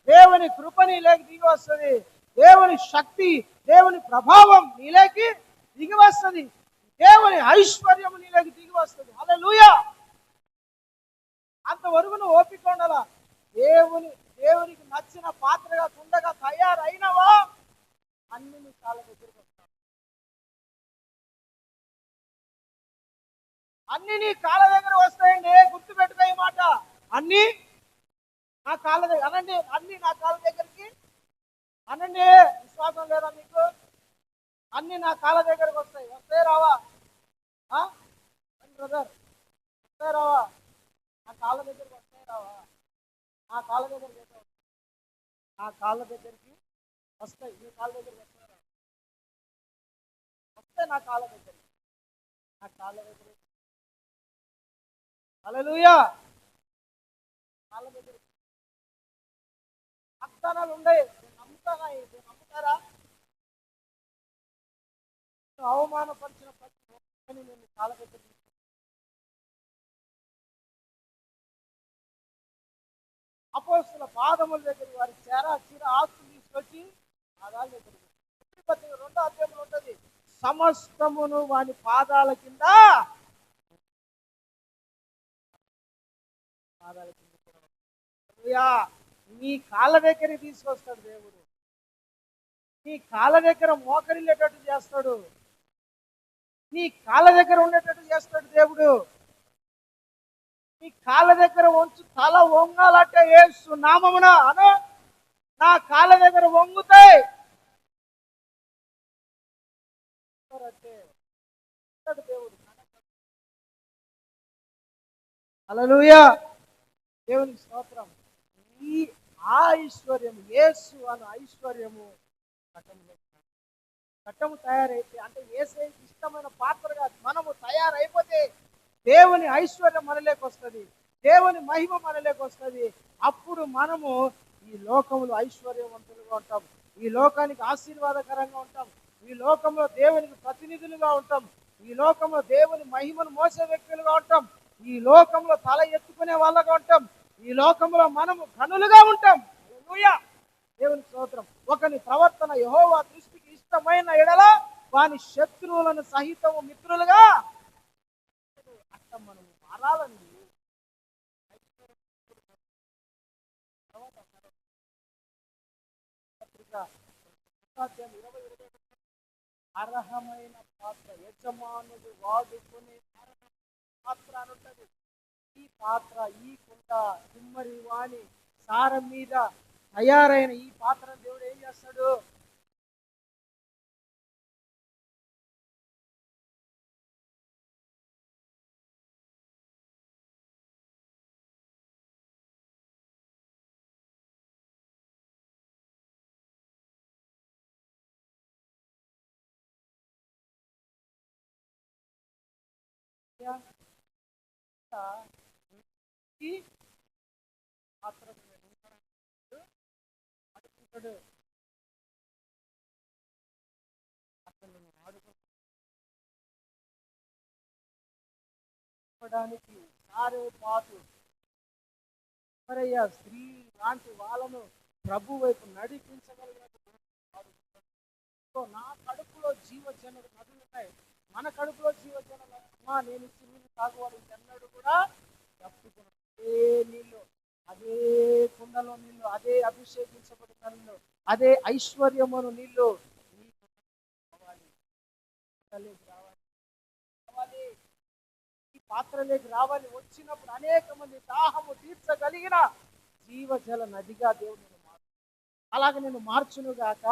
దేవుని కృప నీలోకి దిగి వస్తుంది, దేవుని శక్తి, దేవుని ప్రభావం నీలోకి దిగి వస్తుంది, దేవుని ఐశ్వర్యం నీలోకి దిగి వస్తుంది. హల్లెలూయా! అంతవరకు నువ్వు ఓపిక ఉండాలా. దేవునికి నచ్చిన పాత్రగా కుండగా తయారైనవా అన్ని నీ కాళ్ళ దగ్గరికి వస్తాయి. అన్ని నీ కాళ్ళ దగ్గర వస్తాయండి. గుర్తు పెట్టుకో ఈ మాట. అన్ని నా కాళ్ళ దగ్గర అనండి. అన్ని నా కాళ్ళ దగ్గరికి అనండి. విశ్వాసం లేదా మీకు? అన్ని నా కాళ్ళ దగ్గరకు వస్తాయి. వస్తాయి రావా బ్రదర్? వస్తాయి రావా? నా కాళ్ళ దగ్గరికి వస్తాయి రావా? నా కాళ్ళ దగ్గరికి నా కాళ్ళ దగ్గరికి వస్తాయి. నీ కాళ్ళ దగ్గరికి వస్తాయి రావా? వస్తాయి నా కాళ్ళ దగ్గరికి. నా కాళ్ళ దగ్గర హల్లెలూయా. కాళ్ళ దగ్గర వాగ్దానాలు ఉన్నాయి. నమ్ముతారా? అవమానపరిచిన ప్రతి ఒక్కరిని నేను కాళ్ళ దగ్గర అపోస్తుల పాదముల దగ్గర వారి చీర ఆస్తులు తీసుకొచ్చి పాదాల దగ్గర 2వ అధ్యాయంలో ఉంటది. సమస్తమును వాని పాదాల కింద నీ కాళ్ళ దగ్గరికి తీసుకొస్తాడు దేవుడు. నీ కాళ్ళ దగ్గర మోకరిల్లేటట్టు చేస్తాడు. నీ కాళ్ళ దగ్గర ఉండేటట్టు చేస్తాడు దేవుడు. నీ కాళ్ళ దగ్గర వంచు తల వంగాలంటే యేసు నామమున అను. నా కాళ్ళ దగ్గర వంగుతాయి దేవుడు. హల్లెలూయా, దేవునికి స్తోత్రం. ఈ ఐశ్వర్యము, యేసు అను ఐశ్వర్యము చట్టము తయారైతే, అంటే యేసుకి ఇష్టమైన పాత్రగా మనము తయారైపోతే దేవుని ఐశ్వర్యం మనలోకి వస్తుంది, దేవుని మహిమ మనలోకి వస్తుంది. అప్పుడు మనము ఈ లోకంలో ఐశ్వర్యవంతులుగా ఉంటాం, ఈ లోకానికి ఆశీర్వాదకరంగా ఉంటాం, ఈ లోకంలో దేవునికి ప్రతినిధులుగా ఉంటాం, ఈ లోకంలో దేవుని మహిమను మోసే వ్యక్తులుగా ఉంటాం, ఈ లోకంలో తల ఎత్తుకునే వాళ్ళగా ఉంటాం, ఈ లోకంలో మనము ఘనులుగా ఉంటాం. హల్లెలూయా, దేవుని స్తోత్రం. ఒకని ప్రవర్తన యెహోవా దృష్టికి ఇష్టమైన ఎడల వాని శత్రువులను సహితము మిత్రులుగా అట్ట మనం మారాలని అర్హమైన పాత్ర, యజమానుడు వాడుకునే పాత్ర అని ఉంటుంది. ఈ పాత్ర, ఈ కుండ, కుమ్మరి వాణి సారం మీద తయారైన ఈ పాత్ర దేవుడు ఏం చేస్తాడు? ఈ పాత్ర అడుగుతాడు. అతను ఆడుకోవడానికి సారే పాటు స్త్రీ లాంటి వాళ్ళను ప్రభు వైపు నడిపించగలిగిన నా కడుపులో జీవజనుడు నదులు ఉన్నాయి. మన కడుపులో జీవజనులు అమ్మా, నేను ఇచ్చి నీళ్ళు తాగువాడు ఎన్నడూ కూడా తప్పుకున్నాడు. అదే నీళ్ళు, అదే కుండలో నీళ్ళు, అదే అభిషేకించబడిన నీళ్ళు, అదే ఐశ్వర్యమును నీళ్ళు రావాలి, ఈ పాత్రలోకి రావాలి. వచ్చినప్పుడు అనేక మంది దాహము తీర్చగలిగిన జీవజల నదిగా దేవుడు నేను అలాగే నేను మార్చునుగాక,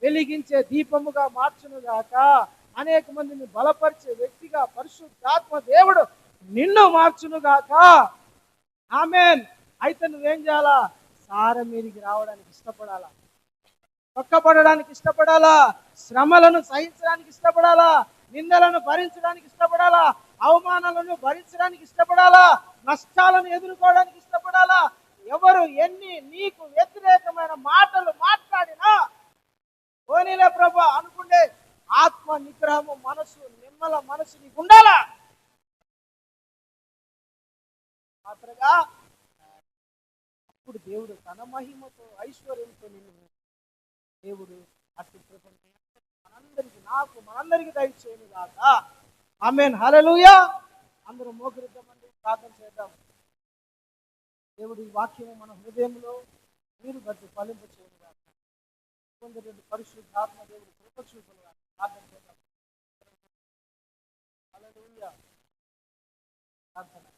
వెలిగించే దీపముగా మార్చునుగాక, అనేక మందిని బలపరిచే వ్యక్తిగా పరిశుద్ధాత్మ దేవుడు నిన్ను మార్చునుగాక. ఆమేన్. అయితే నువ్వేం చేయాలా? సార మీదికి రావడానికి ఇష్టపడాలా. పక్కపడడానికి ఇష్టపడాలా, శ్రమలను సహించడానికి ఇష్టపడాలా, నిందలను భరించడానికి ఇష్టపడాలా, అవమానాలను భరించడానికి ఇష్టపడాలా, నష్టాలను ఎదుర్కోవడానికి ఇష్టపడాలా. ఎవరు ఎన్ని నీకు వ్యతిరేకమైన మాటలు మాట్లాడినా పోనీలే ప్రభా అనుకుంటే ఆత్మ నిగ్రహము, మనసు నిమ్మల మనసు నీకు ఉండాలా. మాత్రగా అప్పుడు దేవుడు తన మహిమతో ఐశ్వర్యంతో నిన్ను దేవుడు అట్టి కృపను మనందరికి, నాకు మనందరికి దయచేయను గాక. ఆమేన్, హల్లెలూయా. అందరూ మోకరిద్దామండి, ప్రార్థన చేద్దాం. దేవుడి వాక్యము మన హృదయంలో మీరు బట్టి ఫలింప చేయను గాక. కొందరు పరిశుద్ధాత్మ దేవుడు కృప చూపును గాక. ప్రార్థన చేద్దాం. హల్లెలూయా. ప్రార్థన.